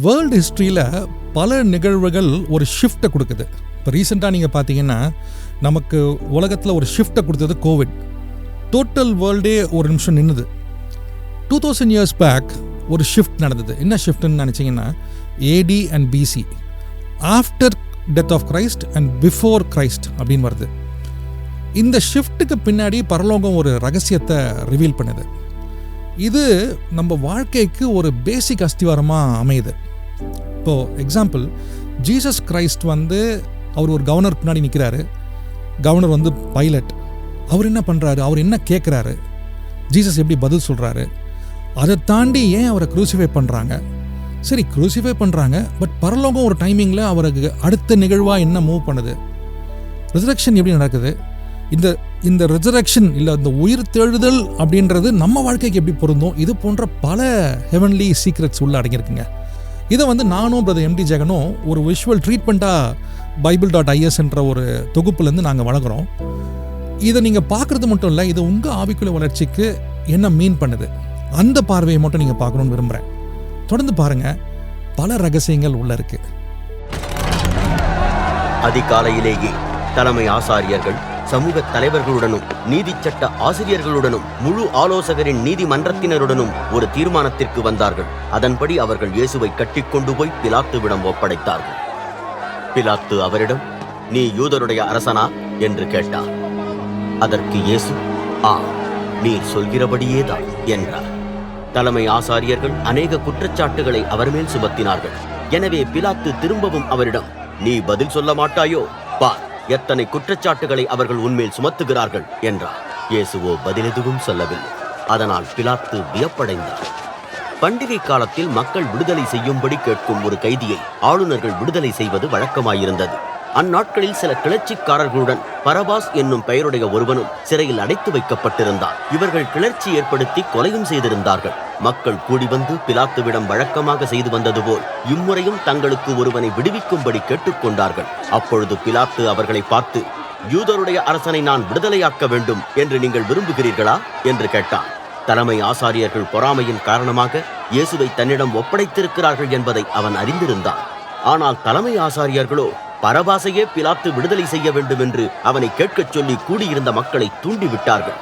World ஹிஸ்ட்ரியில் பல நிகழ்வுகள் ஒரு ஷிஃப்ட்டை கொடுக்குது. இப்போ ரீசெண்டாக நீங்கள் பார்த்தீங்கன்னா நமக்கு உலகத்தில் ஒரு ஷிஃப்ட்டை கொடுத்தது கோவிட். டோட்டல் வேர்ல்டே ஒரு நிமிஷம் நின்றுது. 2000 years பேக் ஒரு ஷிஃப்ட் நடந்தது. என்ன ஷிஃப்ட்னு நினச்சிங்கன்னா AD and BC, after death of Christ and before Christ அப்படின்னு வருது. இந்த ஷிஃப்ட்டுக்கு பின்னாடி பரலோகம் ஒரு ரகசியத்தை ரிவீல் பண்ணுது. இது நம்ம வாழ்க்கைக்கு ஒரு பேசிக் அஸ்திவாரமாக அமையுது. இப்போது எக்ஸாம்பிள், ஜீசஸ் கிரைஸ்ட் அவர் ஒரு கவர்னர் பின்னாடி நிற்கிறாரு. Governor pilot. அவர் என்ன பண்ணுறாரு, அவர் என்ன கேட்குறாரு, ஜீசஸ் எப்படி பதில் சொல்கிறாரு, அதை தாண்டி ஏன் அவரை க்ரூசிஃபை பண்ணுறாங்க. சரி, க்ரூசிஃபை பண்ணுறாங்க, பட் பரலோகம் ஒரு டைமிங்கில் அவருக்கு அடுத்த நிகழ்வாக என்ன மூவ் பண்ணுது, ரிசரக்ஷன் எப்படி நடக்குது, இந்த ரிசரக்ஷன் இல்லை இந்த உயிர் தெழுதல் அப்படின்றது நம்ம வாழ்க்கைக்கு எப்படி பொருந்தும், இது போன்ற பல ஹெவன்லி சீக்ரெட்ஸ் உள்ள அடங்கியிருக்குங்க. இதை நானும் பிரதர் எம்டி ஜெகனும் ஒரு விஷுவல் ட்ரீட்மெண்ட்டாக bible.is என்ற ஒரு தொகுப்புலேருந்து நாங்கள் வழங்குகிறோம். இதை நீங்கள் பார்க்குறது மட்டும் இல்லை, இது உங்கள் ஆவிக்குள்ள வளர்ச்சிக்கு என்ன மீன் பண்ணுது, அந்த பார்வையை மட்டும் நீங்கள் பார்க்கணுன்னு விரும்புகிறேன். தொடர்ந்து பாருங்கள், பல ரகசியங்கள் உள்ள இருக்கு. அதிகாலையிலேயே தலைமை ஆசாரியர்கள் சமூக தலைவர்களுடனும் நீதி சட்ட ஆசிரியர்களுடனும் முழு ஆலோசகரின் நீதிமன்றத்தினருடனும் ஒரு தீர்மானத்திற்கு வந்தார்கள். அதன்படி அவர்கள் இயேசுவை கட்டிக்கொண்டு போய் பிலாத்துவிடம் ஒப்படைத்தார்கள். பிலாத்து அவரிடம், நீ யூதருடைய அரசனா என்று கேட்டார். அதற்கு இயேசு, நீர் சொல்கிறபடியேதான் என்றார். தலைமை ஆசாரியர்கள் அநேக குற்றச்சாட்டுகளை அவர் மேல் சுமத்தினார்கள். எனவே பிலாத்து திரும்பவும் அவரிடம், நீ பதில் சொல்ல மாட்டாயோ, பார் எத்தனை குற்றச்சாட்டுகளை அவர்கள் உன்மேல் சுமத்துகிறார்கள் என்றார். இயேசுவோ பதில் எதுவும் சொல்லவில்லை. அதனால் பிலாத்து வியப்படைந்தார். பண்டிகை காலத்தில் மக்கள் விடுதலை செய்யும்படி கேட்கும் ஒரு கைதியை ஆளுநர்கள் விடுதலை செய்வது வழக்கமாயிருந்தது. அந்நாட்களில் சில கிளர்ச்சிக்காரர்களுடன் பரபாஸ் என்னும் பெயருடைய ஒருவனும் சிறையில் அடைத்து வைக்கப்பட்டிருந்தார். இவர்கள் கிளர்ச்சி ஏற்படுத்தி கொலையும் செய்திருந்தார்கள். மக்கள் கூடி பிலாத்துவிடம் வழக்கமாக செய்து வந்தது போல் இம்முறையும் தங்களுக்கு ஒருவனை விடுவிக்கும்படி கேட்டுக்கொண்டார்கள். அப்பொழுது பிலாத்து அவர்களை பார்த்து, யூதருடைய அரசனை நான் விடுதலையாக்க வேண்டும் என்று நீங்கள் விரும்புகிறீர்களா என்று கேட்டார். தலைமை ஆசாரியர்கள் பொறாமையின் காரணமாக இயேசுவை தன்னிடம் ஒப்படைத்திருக்கிறார்கள் என்பதை அவன் அறிந்திருந்தான். ஆனால் தலைமை ஆசாரியர்களோ பரபாசையே பிலாத்து விடுதலை செய்ய வேண்டும் என்று அவனை கேட்கச் சொல்லி கூடியிருந்த மக்களை தூண்டிவிட்டார்கள்.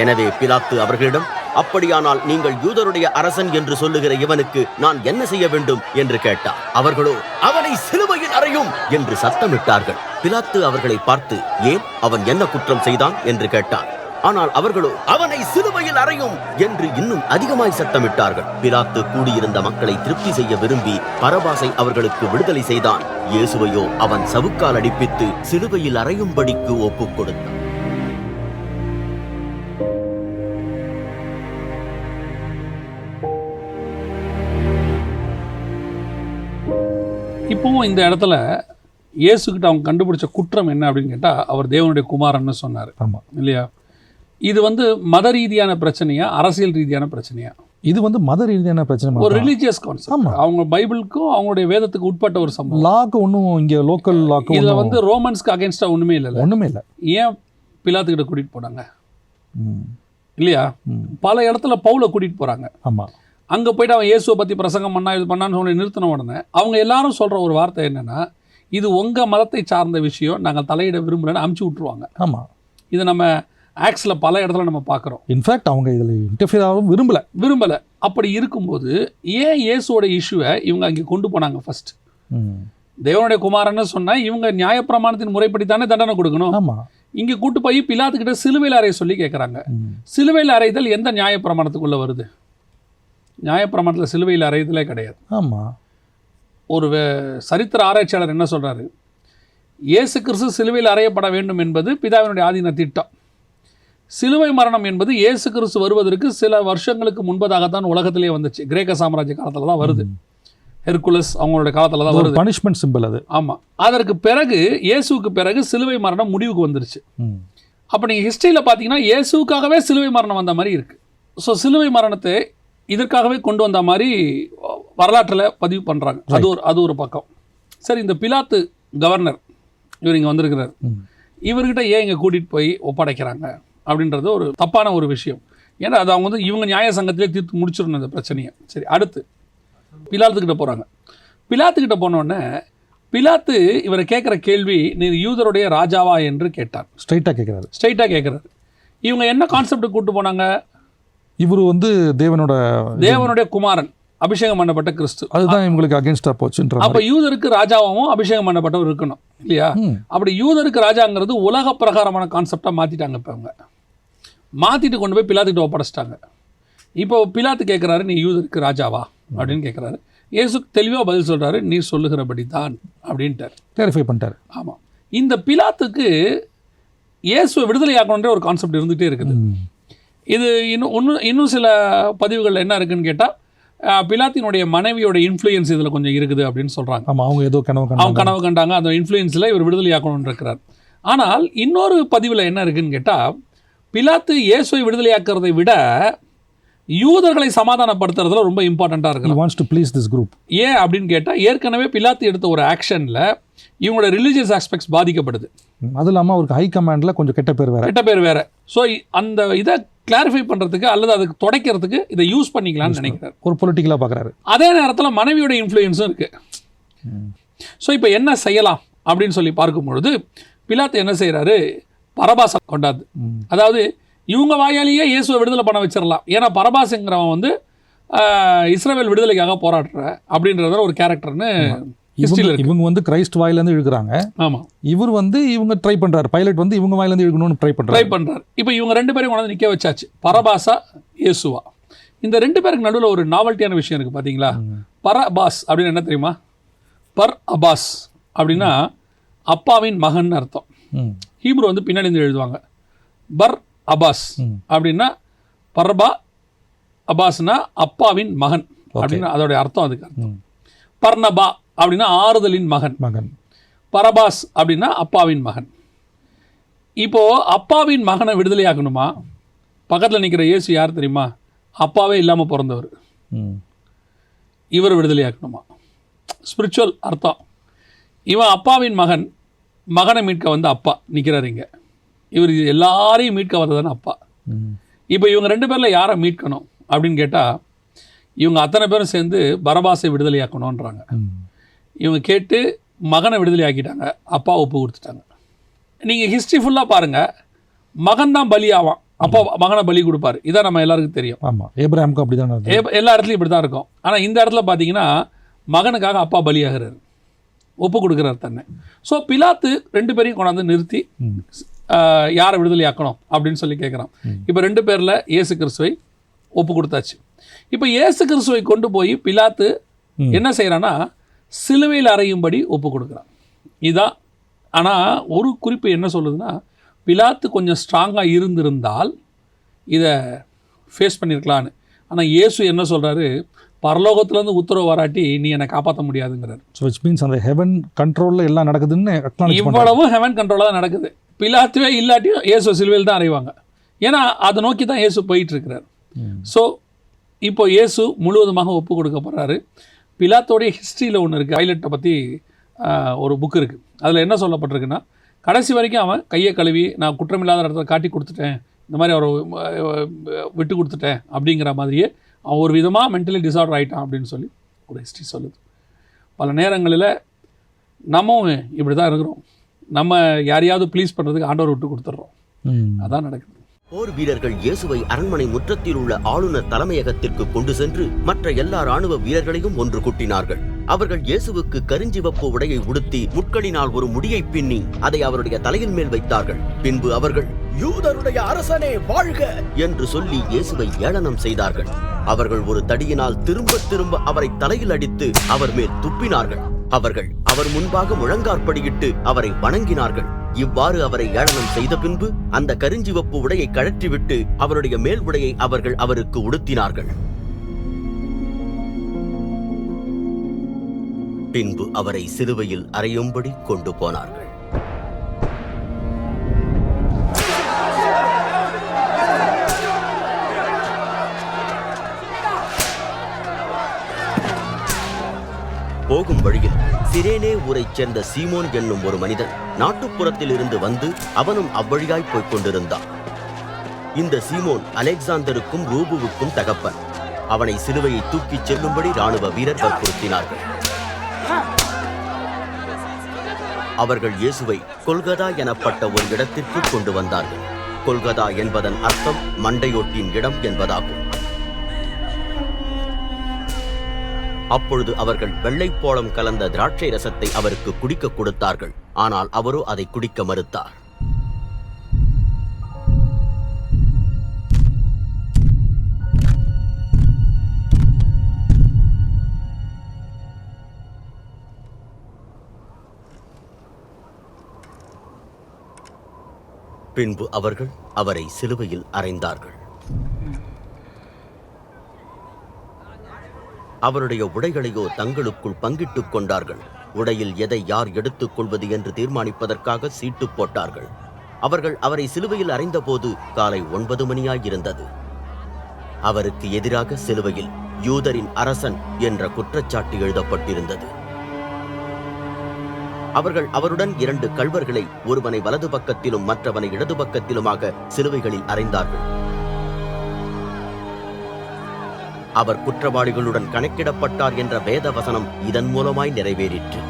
எனவே பிலாத்து அவர்களிடம், அப்படியானால் நீங்கள் யூதருடைய அரசன் என்று சொல்லுகிற இவனுக்கு நான் என்ன செய்ய வேண்டும் என்று கேட்டார். அவர்களோ, அவனை சிலுவையில் அறையும் என்று சத்தமிட்டார்கள். பிலாத்து அவர்களை பார்த்து, ஏன், அவன் என்ன குற்றம் செய்தான் என்று கேட்டார். ஆனால் அவர்களோ, அவனை சிலுவையில் அறையும் என்று இன்னும் அதிகமாய் சத்தமிட்டார்கள். பிலாத்து கூடியிருந்த மக்களை திருப்தி செய்ய விரும்பி பரபாசை அவர்களுக்கு விடுதலை செய்தான். இயேசுவையோ அவன் சவுக்கால் அடிப்பித்து சிலுவையில் அறையும்படிக்கு ஒப்புக் கொடுத்தான். இப்பவும் இந்த இடத்துல இயேசுகிட்ட அவங்க கண்டுபிடிச்ச குற்றம் என்ன அப்படின்னு கேட்டால், அவர் தேவனுடைய குமாரன்னு சொன்னார். ஆமாம் இல்லையா? இது மத ரீதியான பிரச்சனையா, அரசியல் ரீதியான பிரச்சனையா? இது மத ரீதியான பிரச்சனை, ஒரு ரிலீஜியஸ் கான்செப்ட். அவங்க பைபிளுக்கும் அவங்களுடைய வேதத்துக்கு உட்பட்ட ஒரு சம்பவம். லாக்கு ஒன்றும் இங்கே லோக்கல் லாக்கு இதில் ரோமன்ஸ்க்கு அகேன்ஸ்டாக ஒன்றுமே இல்லை. ஏன் பிலாத்துக்கிட்ட கூட்டிகிட்டு போனாங்க இல்லையா? பல இடத்துல பவுலை கூட்டிகிட்டு போகிறாங்க. ஆமாம். அங்கே போய்ட்டு அவன் இயேசுவை பற்றி பிரசங்கம் பண்ணா இது பண்ணான்னு சொல்லி நிறுத்தின உடனே அவங்க எல்லாரும் சொல்கிற ஒரு வார்த்தை என்னென்னா, இது உங்கள் மதத்தை சார்ந்த விஷயம், நாங்கள் தலையிட விரும்புகிறேன்னு அமுச்சு விட்ருவாங்க. ஆமாம். இது நம்ம ஆக்ஸில் பல இடத்துல நம்ம பார்க்குறோம். இன்ஃபேக்ட் அவங்க இதில் இன்டர்ஃபியர் ஆகவும் விரும்பலை. அப்படி இருக்கும்போது ஏன் இயேசுவோட இஷ்யூவை இவங்க அங்கே கொண்டு போனாங்க? ஃபர்ஸ்ட் தேவனுடைய குமாரன்னு சொன்னால் இவங்க நியாயப்பிரமாணத்தின் முறைப்படி தானே தண்டனை கொடுக்கணும். ஆமாம். இங்கே கூட்டு போய் பிலாத்துக்கிட்ட சிலுவையில் அறைய சொல்லி கேட்குறாங்க. சிலுவையில் அறைதல் எந்த நியாயப்பிரமாணத்துக்குள்ளே வருது? நியாயப்பிரமாணத்தில் சிலுவையில் அறையதலே கிடையாது. ஆமாம். ஒரு சரித்திர ஆராய்ச்சியாளர் என்ன சொல்கிறாரு, இயேசு கிறிஸ்து சிலுவையில் அறையப்பட வேண்டும் என்பது பிதாவினுடைய ஆதீன திட்டம். சிலுவை மரணம் என்பது இயேசு கிறிஸ்து வருவதற்கு சில வருஷங்களுக்கு முன்பதாகத்தான் உலகத்திலே வந்துச்சு. கிரேக்க சாம்ராஜ்ய காலத்தில் தான் வருது. ஹெர்குலஸ் அவங்களுடைய காலத்தில் தான் வருது. பனிஷ்மெண்ட் சிம்பிள் அது. ஆமாம். அதற்கு பிறகு இயேசுக்கு பிறகு சிலுவை மரணம் முடிவுக்கு வந்துருச்சு. அப்போ நீங்கள் ஹிஸ்ட்ரியில் பார்த்தீங்கன்னா இயேசுக்காகவே சிலுவை மரணம் வந்த மாதிரி இருக்குது. ஸோ சிலுவை மரணத்தை இதற்காகவே கொண்டு வந்த மாதிரி வரலாற்றில் பதிவு பண்ணுறாங்க. அது ஒரு பக்கம். சரி, இந்த பிலாத்து கவர்னர் இவர் இங்கே வந்திருக்கிறார். இவர்கிட்ட ஏன் இங்கே கூட்டிகிட்டு போய் ஒப்படைக்கிறாங்க அப்படின்றது ஒரு தப்பான ஒரு விஷயம். ஏன்னா அது அவங்க இவங்க நியாய சங்கத்திலே தீர்த்து முடிச்சிடணும் இந்த பிரச்சனையை. சரி, அடுத்து பிலாத்துக்கிட்ட போகிறாங்க. பிலாத்துக்கிட்ட போனோடனே பிலாத்து இவரை கேட்குற கேள்வி, நீர் யூதருடைய ராஜாவா என்று கேட்டார். ஸ்ட்ரைட்டாக கேட்குறாரு. இவங்க என்ன கான்செப்ட் கூட்டு போனாங்க? இவர் வந்து தேவனுடைய குமாரன், அபிஷேகம் பண்ணப்பட்ட கிறிஸ்து. அதுதான் இவங்களுக்கு அகேன்ஸ்டா போச்சுன்ற. அப்ப யூதருக்கு ராஜாவும் அபிஷேகம் பண்ணப்பட்டவர் இருக்கணும் இல்லையா? அப்படி யூதருக்கு ராஜாங்கிறது உலக பிரகாரமான கான்செப்டா மாத்திட்டாங்க. இப்ப அவங்க மாத்திட்டு கொண்டு போய் பிலாத்துக்கிட்ட ஒப்படைச்சிட்டாங்க. இப்போ பிலாத்து கேட்குறாரு, நீ யூதருக்கு ராஜாவா அப்படின்னு கேட்குறாரு. இயேசு தெளிவாக பதில் சொல்கிறாரு, நீ சொல்லுகிறபடி தான் அப்படின்ட்டார், கிளாரிஃபை பண்ணிட்டார். ஆமாம், இந்த பிலாத்துக்கு இயேசுவை விடுதலை ஆக்கணுன்ற ஒரு கான்செப்ட் இருந்துகிட்டே இருக்குது. இது இன்னும் சில பதிவுகள் என்ன இருக்குன்னு கேட்டால், பிலாத்தினுடைய மனைவியோட இன்ஃப்ளூயன்ஸ் இதில் கொஞ்சம் இருக்குது அப்படின்னு சொல்கிறாங்க. ஆமாம், அவங்க ஏதோ கனவு கண்டாங்க, அந்த இன்ஃப்ளூயன்ஸில் இவர் விடுதலை ஆக்கணும்னு இருக்கிறார். ஆனால் இன்னொரு பதிவில் என்ன இருக்குன்னு கேட்டால், பிலாத்து இயேசுவை விடுதலையாக்குறதை விட யூதர்களை சமாதானப்படுத்துறதுல ரொம்ப இம்பார்ட்டண்ட்டாக இருக்கு. Wants to please this group. ஏன் அப்படின்னு கேட்டால், ஏற்கனவே பிலாத்து எடுத்த ஒரு ஆக்ஷனில் இவங்களோட ரிலீஜியஸ் ஆஸ்பெக்ட்ஸ் பாதிக்கப்படுது. அது இல்லாமல் அவருக்கு ஹை கமாண்டில் கொஞ்சம் கெட்ட பேர் வேறு. ஸோ அந்த இதை கிளாரிஃபை பண்ணுறதுக்கு அல்லது அதுக்கு துடைக்கிறதுக்கு இதை யூஸ் பண்ணிக்கலாம்னு நினைக்கிறார். ஒரு பொலிட்டிக்கலாக பார்க்குறாரு. அதே நேரத்தில் மனைவியோட இன்ஃப்ளூயன்ஸும் இருக்குது. ஸோ இப்போ என்ன செய்யலாம் அப்படின்னு சொல்லி பார்க்கும்பொழுது பிலாத்து என்ன செய்கிறாரு, பரபாசை கொண்டாது. அதாவது இவங்க வாயாலேயே இயேசுவை விடுதலை பண்ண வச்சிடலாம். ஏன்னா பரபாசுங்கிறவன் வந்து இஸ்ரவேல் விடுதலைக்காக போராடுற அப்படின்றத ஒரு கேரக்டர்னு இவங்க வந்து கிரைஸ்ட் வாயிலேருந்து இழுக்கிறாங்க. ஆமாம், இவர் வந்து இவங்க ட்ரை பண்ணுறாரு. பைலட் வந்து இவங்க வாயிலேருந்து இழுக்கணும்னு ட்ரை பண்ணுறாரு. இப்போ இவங்க ரெண்டு பேரும் கொண்டு வந்து நிற்க வச்சாச்சு, பரபாசா இயேசுவா. இந்த ரெண்டு பேருக்கு நடுவில் ஒரு நாவல்ட்டியான விஷயம் இருக்குது பார்த்தீங்களா? பரபாஸ் அப்படின்னு என்ன தெரியுமா? பர் அபாஸ் அப்படின்னா அப்பாவின் மகன் அர்த்தம். ஹீப்ரு வந்து பின்னாடி எழுதுவாங்க. பர் அபாஸ் அப்படின்னா பர்பா, அபாஸ்னா அப்பாவின் மகன் அப்படின்னு அதோடைய அர்த்தம். அதுக்கு அர்த்தம் பர்னபா அப்படின்னா ஆறுதலின் மகன். பரபாஸ் அப்படின்னா அப்பாவின் மகன். இப்போ அப்பாவின் மகனை விடுதலையாக்கணுமா? பக்கத்தில் நிற்கிற இயேசு யார் தெரியுமா? அப்பாவே இல்லாமல் பிறந்தவர். இவர் விடுதலையாக்கணுமா? ஸ்பிரிச்சுவல் அர்த்தம். இவன் அப்பாவின் மகனை மீட்க வந்து அப்பா நிற்கிறார் இங்கே. இவர் எல்லாரையும் மீட்க வர்றதானே அப்பா. இப்போ இவங்க ரெண்டு பேரில் யாரை மீட்கணும் அப்படின்னு கேட்டால், இவங்க அத்தனை பேரும் சேர்ந்து பரபாசை விடுதலையாக்கணுன்றாங்க. இவங்க கேட்டு மகனை விடுதலை ஆக்கிட்டாங்க, அப்பா ஒப்பு கொடுத்துட்டாங்க. நீங்கள் ஹிஸ்ட்ரி ஃபுல்லாக பாருங்கள், மகன் தான் பலி ஆவான், அப்பா மகனை பலி கொடுப்பாரு. இதான் நம்ம எல்லாருக்கும் தெரியும். ஆமாம், ஏப்ரஹாமுக்கு அப்படி தான், எல்லா இடத்துலையும் இப்படி தான் இருக்கும். ஆனால் இந்த இடத்துல பார்த்தீங்கன்னா மகனுக்காக அப்பா பலியாகிறார், ஒப்பு கொடுக்குறாரு தன்னை. ஸோ பிலாத்து ரெண்டு பேரையும் கொண்டாந்து நிறுத்தி யாரை விடுதலை ஆக்கணும் அப்படின்னு சொல்லி கேட்குறான். இப்போ ரெண்டு பேரில் இயேசு கிறிஸ்துவை ஒப்பு கொடுத்தாச்சு. இப்போ இயேசு கிறிஸ்துவை கொண்டு போய் பிலாத்து என்ன செய்கிறான்னா சிலுவையில் அறையும்படி ஒப்பு கொடுக்குறான். இதுதான். ஆனால் ஒரு குறிப்பு என்ன சொல்லுதுன்னா, பிலாத்து கொஞ்சம் ஸ்ட்ராங்காக இருந்திருந்தால் இதை ஃபேஸ் பண்ணியிருக்கலான்னு. ஆனால் இயேசு என்ன சொல்கிறாரு, பரலோகத்துலேருந்து உத்தரவு வராட்டி நீ என்னை காப்பாற்ற முடியாதுங்கிறார். ஸோ விச் மீன்ஸ் அந்த ஹெவன் கண்ட்ரோலில் எல்லாம் நடக்குதுன்னு, இவ்வளவும் ஹெவன் கண்ட்ரோலாக தான் நடக்குது. பிலாத்துவே இல்லாட்டியும் இயேசு சிலுவையில் தான் அறைவாங்க. ஏன்னா அதை நோக்கி தான் இயேசு போயிட்டுருக்கிறார். ஸோ இப்போ இயேசு முழுவதுமாக ஒப்பு கொடுக்க போகிறாரு. பிலாத்தோடைய ஹிஸ்ட்ரியில் ஒன்று இருக்குது, பைலட்டை பற்றி ஒரு புக் இருக்குது. அதில் என்ன சொல்லப்பட்டிருக்குன்னா, கடைசி வரைக்கும் அவன் கையை கழுவி நான் குற்றமில்லாத இடத்துல காட்டி கொடுத்துட்டேன், இந்த மாதிரி அவரை விட்டு கொடுத்துட்டேன் அப்படிங்கிற மாதிரியே அவன் ஒரு விதமாக மென்டலி டிசார்டர் ஆகிட்டான் அப்படின்னு சொல்லி ஒரு ஹிஸ்ட்ரி சொல்லுது. பல நேரங்களில் நம்மவும் இப்படி தான் இருக்கிறோம். நம்ம யாரையாவது ப்ளீஸ் பண்ணுறதுக்கு ஆண்டவர் விட்டு கொடுத்துட்றோம். அதான் நடக்குது. போர் வீரர்கள் இயேசுவை அரண்மனை முற்றத்தில் உள்ள ஆளுநர் தலைமையகத்திற்கு கொண்டு சென்று மற்ற எல்லா ராணுவ வீரர்களையும் ஒன்று கூட்டினார்கள். அவர்கள் இயேசுவுக்கு கருஞ்சிவப்பு உடையை உடுத்தி முட்களினால் ஒரு முடியை பின்னி அதை அவருடைய தலையின் மேல் வைத்தார்கள். பின்பு அவர்கள் யூதருடைய அரசனே வாழ்க என்று சொல்லி இயேசுவை ஏளனம் செய்தார்கள். அவர்கள் ஒரு தடியினால் திரும்ப திரும்ப அவரை தலையில் அடித்து அவர் மேல் துப்பினார்கள். அவர்கள் அவர் முன்பாக முழங்காற்படியிட்டு அவரை வணங்கினார்கள். இவ்வாறு அவரை ஏளனம் செய்த பின்பு அந்த கருஞ்சிவப்பு உடையை கழற்றிவிட்டு அவருடைய மேல் உடையை அவர்கள் அவருக்கு உடுத்தினார்கள். பின்பு அவரை சிலுவையில் அறையும்படி கொண்டு போனார்கள். போகும் வழியில் சிரேனே ஊரைச் சேர்ந்த சீமோன் என்னும் ஒரு மனிதன் நாட்டுப்புறத்தில் இருந்து வந்து அவனும் அவ்வழியாய் போய்க் கொண்டிருந்தான். இந்த சீமோன் அலெக்சாந்தருக்கும் ரூபுவுக்கும் தகப்பன். அவனை சிலுவையை தூக்கிச் செல்லும்படி ராணுவ வீரர் வற்புறுத்தினார்கள். அவர்கள் இயேசுவை கொல்கதா எனப்பட்ட ஒரு இடத்திற்கு கொண்டு வந்தார்கள். கொல்கதா என்பதன் அர்த்தம் மண்டையோட்டின் இடம் என்பதாகும். அப்பொழுது அவர்கள் வெள்ளைப்போளம் கலந்த திராட்சை ரசத்தை அவருக்கு குடிக்க கொடுத்தார்கள். ஆனால் அவரோ அதை குடிக்க மறுத்தார். பின்பு அவர்கள் அவரை சிலுவையில் அறைந்தார்கள். அவருடைய உடைகளையோ தங்களுக்குள் பங்கிட்டுக் கொண்டார்கள். உடையில் எதை யார் எடுத்துக் கொள்வது என்று தீர்மானிப்பதற்காக சீட்டு போட்டார்கள். அவர்கள் அவரை சிலுவையில் அறைந்தபோது காலை 9 மணியாயிருந்தது. அவருக்கு எதிராக சிலுவையில் யூதரின் அரசன் என்ற குற்றச்சாட்டு எழுதப்பட்டிருந்தது. அவர்கள் அவருடன் 2 கள்வர்களை, ஒருவனை வலது பக்கத்திலும் மற்றவனை இடது பக்கத்திலுமாக சிலுவைகளில் அறைந்தார்கள். அவர் குற்றவாளிகளுடன் கணக்கிடப்பட்டார் என்ற வேத வசனம் இதன் மூலமாய் நிறைவேறிற்று.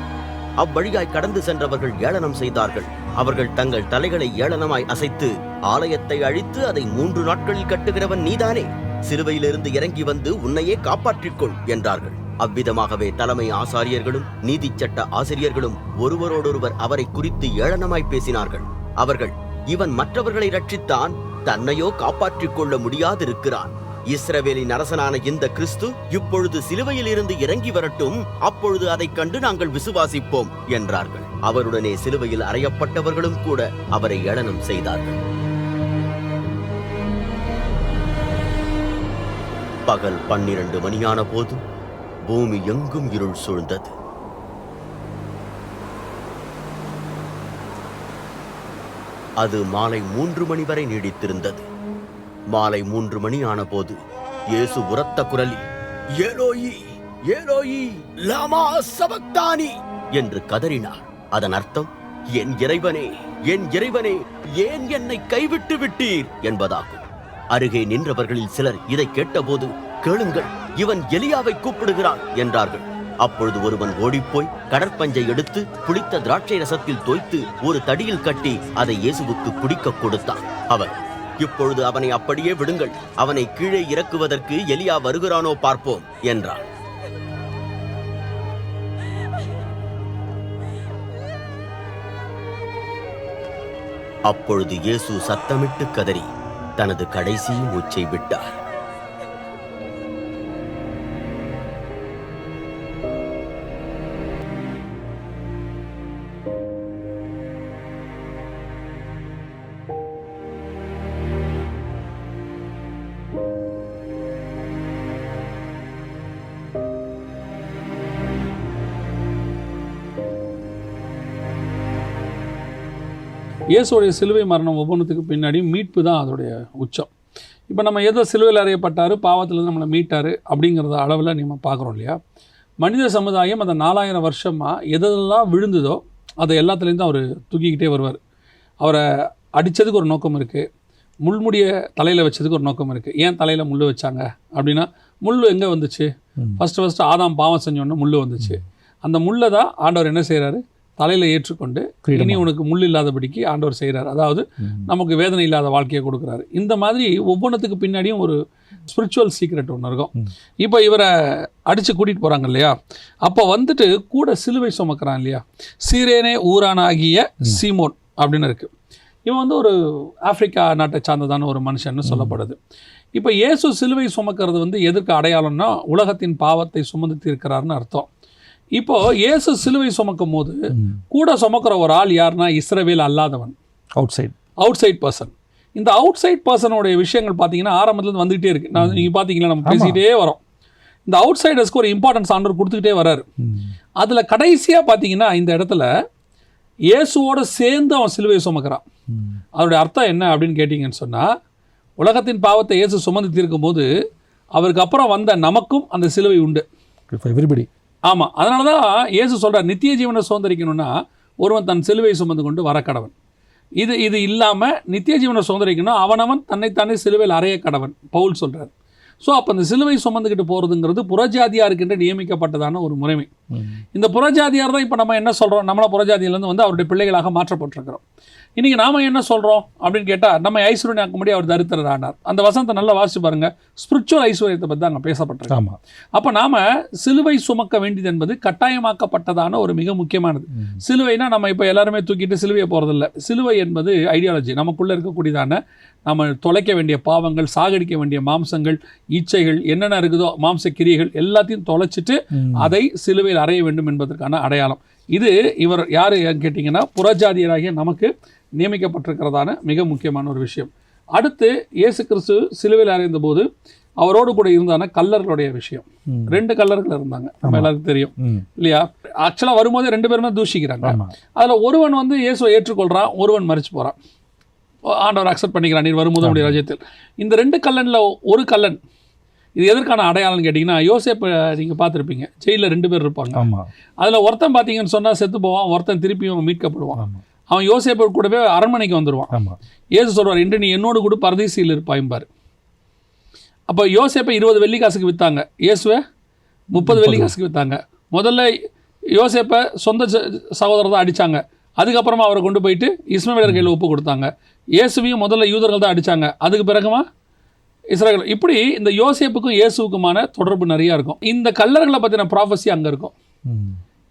அவ்வழியாய் கடந்து சென்றவர்கள் ஏளனம் செய்தார்கள். அவர்கள் தங்கள் தலைகளை ஏளனமாய் அசைத்து, ஆலயத்தை அழித்து அதை 3 நாட்களில் கட்டுகிறவன் நீதானே, சிலுவையிலிருந்து இறங்கி வந்து உன்னையே காப்பாற்றிக்கொள் என்றார்கள். அவ்விதமாகவே தலைமை ஆசாரியர்களும் நீதி சட்ட ஆசிரியர்களும் ஒருவரோடொருவர் அவரை குறித்து ஏளனமாய் பேசினார்கள். அவர்கள், இவன் மற்றவர்களை ரட்சித்தான், தன்னையோ காப்பாற்றிக் கொள்ள முடியாதிருக்கிறான். இஸ்ரவேலின் அரசனான இந்த கிறிஸ்து இப்பொழுது சிலுவையில் இருந்து இறங்கி வரட்டும், அப்பொழுது அதைக் கண்டு நாங்கள் விசுவாசிப்போம் என்றார்கள். அவருடனே சிலுவையில் அறையப்பட்டவர்களும் கூட அவரை ஏளனம் செய்தார்கள். பகல் 12 மணியான போது பூமி எங்கும் இருள் சூழ்ந்தது. அது மாலை 3 மணி வரை நீடித்திருந்தது. மாலை 3 மணி ஆன போது இயேசு உரத்த குரலில், ஏலோயி ஏலோயி லாமா சபக்தானி என்று கதறினார். அதன் அர்த்தம், என் இறைவனே என் இறைவனே ஏன் என்னை கைவிட்டு விட்டீர் என்பதாகும். அருகே நின்றவர்களில் சிலர் இதை கேட்டபோது, கேளுங்கள், இவன் எலியாவை கூப்பிடுகிறான் என்றார்கள். அப்பொழுது ஒருவன் ஓடிப்போய் கடற்பஞ்சை எடுத்து புளித்த திராட்சை ரசத்தில் தோய்த்து ஒரு தடியில் கட்டி அதை இயேசுவுக்கு குடிக்க கொடுத்தான். அவர், இப்பொழுது அவனை அப்படியே விடுங்கள், அவனை கீழே இறக்குவதற்கு எலியா வருகிறானோ பார்ப்போம் என்றார். அப்பொழுது இயேசு சத்தமிட்டு கதறி தனது கடைசி மூச்சை விட்டார். இயேசுடைய சிலுவை மரணம் ஒவ்வொன்றுத்துக்கு பின்னாடி மீட்பு தான் அதோடைய உச்சம். இப்போ நம்ம ஏதோ சிலுவையில் அறையப்பட்டார், பாவத்திலேருந்து நம்மளை மீட்டார் அப்படிங்கிறத அளவில் நம்ம பார்க்குறோம் இல்லையா. மனித சமுதாயம் அந்த 4000 வருஷமாக எதெல்லாம் விழுந்ததோ அதை எல்லாத்துலேருந்து அவர் தூக்கிக்கிட்டே வருவார். அவரை அடித்ததுக்கு ஒரு நோக்கம் இருக்குது, முள்முடிய தலையில் வச்சதுக்கு ஒரு நோக்கம் இருக்குது. ஏன் தலையில் முள் வச்சாங்க அப்படின்னா, முள் எங்கே வந்துச்சு? ஃபஸ்ட்டு ஆதாம் பாவம் செஞ்சோன்னு முள் வந்துச்சு. அந்த முள்ளை தான் ஆண்டவர் என்ன செய்கிறாரு, தலையில் ஏற்றுக்கொண்டு இனி உனக்கு முள் இல்லாதபடிக்கு ஆண்டவர் செய்கிறார். அதாவது நமக்கு வேதனை இல்லாத வாழ்க்கையை கொடுக்குறாரு. இந்த மாதிரி ஒவ்வொன்றுத்துக்கு பின்னாடியும் ஒரு ஸ்பிரிச்சுவல் சீக்ரெட் ஒன்று இருக்கும். இப்போ இவரை அடித்து கூட்டிகிட்டு போகிறாங்க இல்லையா, அப்போ வந்துட்டு கூட சிலுவை சுமக்கிறான் இல்லையா. சீரேனே ஊரானாகிய சீமோன் அப்படின்னு இருக்குது. இவன் வந்து ஒரு ஆப்பிரிக்கா நாட்டை சார்ந்ததான ஒரு மனுஷன்னு சொல்லப்படுது. இப்போ இயேசு சிலுவை சுமக்கிறது வந்து எதற்கு அடையாளம்னா, உலகத்தின் பாவத்தை சுமந்து தீர்க்கிறாருன்னு அர்த்தம். இப்போ இயேசு சிலுவை சுமக்கும் போது கூட சுமக்கிற ஒரு ஆள் யாருன்னா, இஸ்ரவேல் அல்லாதவன், அவுட் சைட் பர்சன். இந்த அவுட் சைட் பர்சனுடைய விஷயங்கள் பார்த்தீங்கன்னா ஆரம்பத்துலேருந்து வந்துகிட்டே இருக்கு. நீங்கள் பார்த்தீங்கன்னா நம்ம பேசிக்கிட்டே வரோம். இந்த அவுட் சைடர்ஸ்க்கு ஒரு இம்பார்ட்டன்ஸ் ஆண்டவர் கொடுத்துக்கிட்டே வர்றாரு. அதில் கடைசியாக பார்த்தீங்கன்னா இந்த இடத்துல இயேசுவோட சேர்ந்து அவன் சிலுவையை சுமக்கிறான். அதோடைய அர்த்தம் என்ன அப்படின்னு கேட்டிங்கன்னு சொன்னால், உலகத்தின் பாவத்தை இயேசு சுமந்து தீர்க்கும் போது அவருக்கு அப்புறம் வந்த நமக்கும் அந்த சிலுவை உண்டு. எவ்ரிபடி. ஆமாம், அதனால தான் இயேசு சொல்கிறார், நித்திய ஜீவனை சுதந்திரிக்கணும்னா ஒருவன் தன் சிலுவை சுமந்து கொண்டு வர கடவன். இது இல்லாமல் நித்திய ஜீவனை சுதந்திரிக்கணும் அவனவன் தன்னைத்தானே சிலுவையில் அறைய கடவன் பவுல் சொல்கிறார். ஸோ அப்போ அந்த சிலுவை சுமந்துக்கிட்டு போகிறதுங்கிறது புறஜாதியாருக்கின்ற நியமிக்கப்பட்டதான ஒரு முறைமை. இந்த புறஜாதியார் தான் இப்போ நம்ம என்ன சொல்கிறோம், நம்மள புறஜாதியிலேருந்து வந்து அவருடைய பிள்ளைகளாக மாற்றப்பட்டிருக்கிறோம். இன்றைக்கி நாம் என்ன சொல்கிறோம் அப்படின்னு கேட்டால், நம்ம ஐஸ்வர்யாக்கும்படி அவர் தரித்திரர் ஆனார். அந்த வசனத்தை நல்லா வாசிச்சு பாருங்கள். ஸ்பிரிச்சுவல் ஐஸ்வர்யத்தை பற்றி அங்கே பேசப்பட்டிருக்கு. ஆமாம். அப்போ நாம் சிலுவை சுமக்க வேண்டியது என்பது கட்டாயமாக்கப்பட்டதான ஒரு மிக முக்கியமானது. சிலுவைனா நம்ம இப்போ எல்லாருமே தூக்கிட்டு சிலுவையை போகிறதில்ல. சிலுவை என்பது ஐடியாலஜி, நமக்குள்ளே இருக்கக்கூடியதான நம்ம தொலைக்க வேண்டிய பாவங்கள், சாகடிக்க வேண்டிய மாம்சங்கள், இச்சைகள் என்னென்ன இருக்குதோ, மாம்ச கிரியைகள் எல்லாத்தையும் தொலைச்சிட்டு அதை சிலுவையில் அறைய வேண்டும் என்பதற்கான அடையாளம். இது இவர் யார் கேட்டிங்கன்னா, புறஜாதியராகிய நமக்கு நியமிக்கப்பட்டிருக்கிறதான மிக முக்கியமான ஒரு விஷயம். அடுத்து இயேசு கிறிஸ்து சிலுவையில் அறைந்த போது அவரோடு கூட இருந்தான கல்லர்களுடைய விஷயம். 2 கல்லர்கள் இருந்தாங்க, நம்ம எல்லாருக்கும் தெரியும் இல்லையா? ஆக்சுவலாக வரும்போது 2 பேருமே தூஷிக்கிறாங்க. அதில் ஒருவன் வந்து இயேசுவை ஏற்றுக்கொள்கிறான், ஒருவன் மரிச்சு போகிறான். ஆண்டவர் அக்செப்ட் பண்ணிக்கிறான், நீர் வரும்போது நம்முடைய ராஜ்யத்தில். இந்த 2 கல்லனில் ஒரு கல்லன் இது எதற்கான அடையாளம்னு கேட்டிங்கன்னா, யோசேப்பு நீங்கள் பார்த்துருப்பீங்க, ஜெயிலில் 2 பேர் இருப்பாங்க. அதில் ஒருத்தன் பார்த்தீங்கன்னு சொன்னால் செத்து போவான், ஒருத்தன் திருப்பியும் மீட்கப்படுவான். அவன் யோசேப்பு கூடவே அரண்மனைக்கு வந்துடுவான். இயேசு சொல்வார், இன்று நீ என்னோடு கூட பரதீசியில் இருப்பாய்பார். அப்போ யோசேப்பை 20 வெள்ளிக்காசுக்கு விற்றாங்க, இயேசுவை 30 வெள்ளிக்காசுக்கு விற்றாங்க. முதல்ல யோசேப்பை சொந்த சகோதரர் தான் அடித்தாங்க, அதுக்கப்புறமா அவரை கொண்டு போயிட்டு இஸ்மவேலர் கையில் ஒப்பு கொடுத்தாங்க. இயேசுவையும் முதல்ல யூதர்கள் தான் அடித்தாங்க, அதுக்கு பிறகுமா இஸ்ரவேல். இப்படி இந்த யோசேப்புக்கும் இயேசுவுக்குமான தொடர்பு நிறையா இருக்கும். இந்த கல்லர்களை பற்றின ப்ராஃபஸி அங்கே இருக்கும்.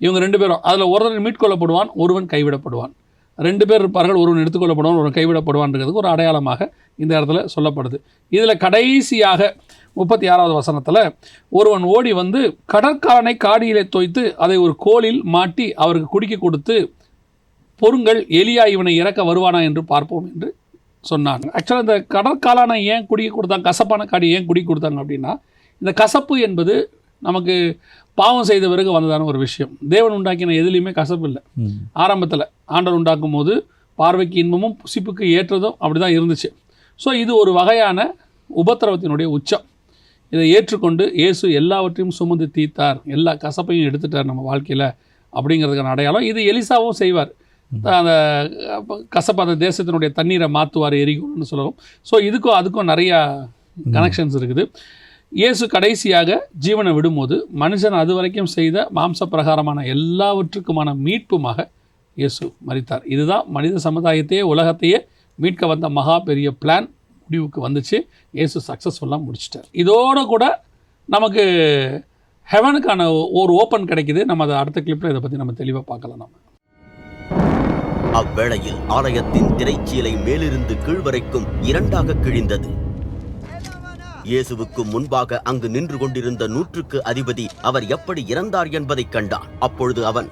இவங்க 2 பேரும் அதில் ஒருவன் மீட்கொள்ளப்படுவான், ஒருவன் கைவிடப்படுவான். 2 பேர் இருப்பார்கள், ஒருவன் எடுத்துக்கொள்ளப்படுவான், ஒருவன் கைவிடப்படுவான்றதுக்கு ஒரு அடையாளமாக இந்த இடத்துல சொல்லப்படுது. இதில் கடைசியாக 36வது வசனத்தில் ஒருவன் ஓடி வந்து கடற்காரனை காடியிலே தோய்த்து அதை ஒரு கோலில் மாட்டி அவருக்கு குடிக்க கொடுத்து, பொருங்கள், எலியா இவனை இறக்க வருவானா என்று பார்ப்போம் என்று சொன்னாங்க. ஆக்சுவலாக இந்த கடற்காலானை ஏன் குடிக்க கொடுத்தாங்க, கசப்பான காடி ஏன் குடிக்க கொடுத்தாங்க அப்படின்னா, இந்த கசப்பு என்பது நமக்கு பாவம் செய்த பிறகு வந்ததான ஒரு விஷயம். தேவன் உண்டாக்கின எதுலேயுமே கசப்பு இல்லை. ஆரம்பத்தில் ஆண்டவர் உண்டாக்கும் போது பார்வைக்கு இன்பமும் புசிப்புக்கு ஏற்றதும் அப்படி தான் இருந்துச்சு. ஸோ இது ஒரு வகையான உபத்திரவத்தினுடைய உச்சம். இதை ஏற்றுக்கொண்டு இயேசு எல்லாவற்றையும் சுமந்து தீர்த்தார், எல்லா கசப்பையும் எடுத்துட்டார் நம்ம வாழ்க்கையில் அப்படிங்கிறதுக்கான அடையாளம். இது எலிசாவும் செய்வார். அந்த கசப்பு அந்த தேசத்தினுடைய தண்ணீரை மாற்றுவார், எரிகும்னு சொல்லுவோம். ஸோ இதுக்கும் அதுக்கும் நிறையா கனெக்ஷன்ஸ் இருக்குது. இயேசு கடைசியாக ஜீவனை விடும்போது மனுஷன் அது வரைக்கும் செய்த மாம்ச பிரகாரமான எல்லாவற்றுக்குமான மீட்புமாக இயேசு மரித்தார். இதுதான் மனித சமுதாயத்தையே உலகத்தையே மீட்க வந்த மகா பெரிய பிளான் முடிவுக்கு வந்துச்சு. இயேசு சக்ஸஸ்ஃபுல்லாக முடிச்சிட்டார். இதோடு கூட நமக்கு ஹெவனுக்கான ஒரு ஓப்பன் கிடைக்குது. நம்ம அதை அடுத்த கிளிப்பில் இதை பற்றி நம்ம தெளிவாக பார்க்கலாம். நம்ம அவ்வேளையில் ஆலயத்தின் திரைச்சீலை மேலிருந்து கீழ்வரைக்கும் 2ஆக கிழிந்தது. இயேசுவுக்கு முன்பாக அங்கு நின்று கொண்டிருந்த 100க்கு அதிபதி அவர் எப்படி இறந்தார் என்பதை கண்டான். அப்பொழுது அவன்,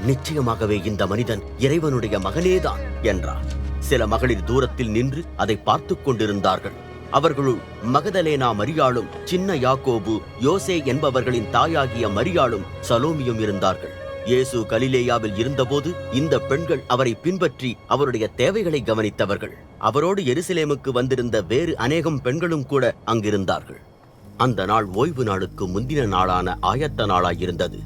நிச்சயமாகவே இந்த மனிதன் இறைவனுடைய மகனேதான் என்றார். சில மகளிர் தூரத்தில் நின்று அதை பார்த்து கொண்டிருந்தார்கள். அவர்களுள் மகதலேனா மரியாளும், சின்ன யாக்கோபு, யோசே என்பவர்களின் தாயாகிய மரியாளும் சலோமியும் இருந்தார்கள். இயேசு கலிலேயாவில் இருந்தபோது இந்த பெண்கள் அவரை பின்பற்றி அவருடைய தேவைகளை கவனித்தவர்கள். அவரோடு எருசலேமுக்கு வந்திருந்த வேறு அநேகம் பெண்களும் கூட அங்கிருந்தார்கள். அந்த நாள் ஓய்வு நாளுக்கு முந்தின நாளான ஆயத்த நாளாயிருந்தது.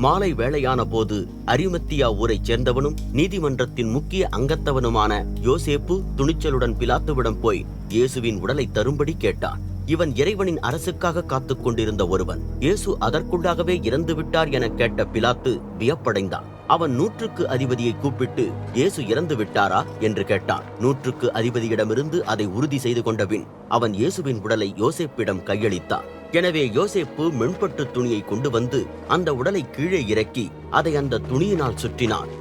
மாலை வேளையான போது அரிமத்தியா ஊரைச் சேர்ந்தவனும் நீதிமன்றத்தின் முக்கிய அங்கத்தவனுமான யோசேப்பு துணிச்சலுடன் பிலாத்துவிடம் போய் இயேசுவின் உடலை தரும்படி கேட்டான். இவன் இறைவனின் அரசுக்காக காத்துக் கொண்டிருந்த ஒருவன். இயேசு அதற்குள்ளாகவே இறந்து விட்டார் என கேட்ட பிலாத்து வியப்படைந்தான். அவன் 100க்கு அதிபதியை கூப்பிட்டு, இயேசு இறந்து விட்டாரா என்று கேட்டான். 100க்கு அதிபதியிடமிருந்து அதை உறுதி செய்து கொண்ட பின் அவன் இயேசுவின் உடலை யோசேப்பிடம் கையளித்தான். எனவே யோசேப்பு மென்பட்டு துணியை கொண்டு வந்து அந்த உடலை கீழே இறக்கி அதை அந்த துணியினால் சுற்றினான்.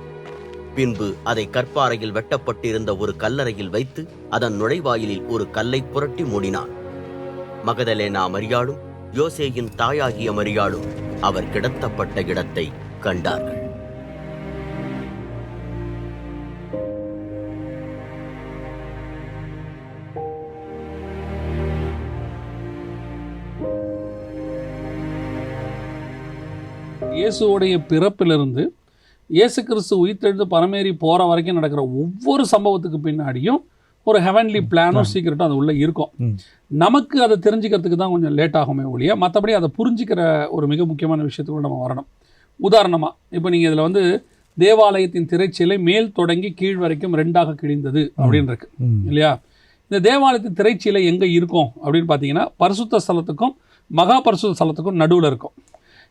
பின்பு அதை கற்பாறையில் வெட்டப்பட்டிருந்த ஒரு கல்லறையில் வைத்து அதன் நுழைவாயிலில் ஒரு கல்லை புரட்டி மூடினான். மகதலேனா மரியாளும் யோசேயின் தாயாகிய மரியாளும் அவர் கிடத்தப்பட்ட இடத்தை கண்டார்கள். இயேசுவோடைய பிறப்பிலிருந்து இயேசு கிறிஸ்து உயிர்த்தெழுந்து பரமேறி போகிற வரைக்கும் நடக்கிற ஒவ்வொரு சம்பவத்துக்கு பின்னாடியும் ஒரு ஹெவன்லி பிளானும் சீக்கிரட்டும் அது உள்ளே இருக்கும். நமக்கு அதை தெரிஞ்சுக்கிறதுக்கு தான் கொஞ்சம் லேட் ஆகுமே ஒழிய, மற்றபடி அதை புரிஞ்சிக்கிற ஒரு மிக முக்கியமான விஷயத்துக்குள்ள நம்ம வரணும். உதாரணமாக இப்போ நீங்கள் இதில் வந்து தேவாலயத்தின் திரைச்சீலை மேல் தொடங்கி கீழ் வரைக்கும் 2ஆக கிழிந்தது அப்படின்னு இருக்கு இல்லையா? இந்த தேவாலயத்தின் திரைச்சீலை எங்கே இருக்கும் அப்படின்னு பார்த்தீங்கன்னா பரிசுத்த ஸ்தலத்துக்கும் மகா பரிசுத்த ஸ்தலத்துக்கும் நடுவில் இருக்கும்.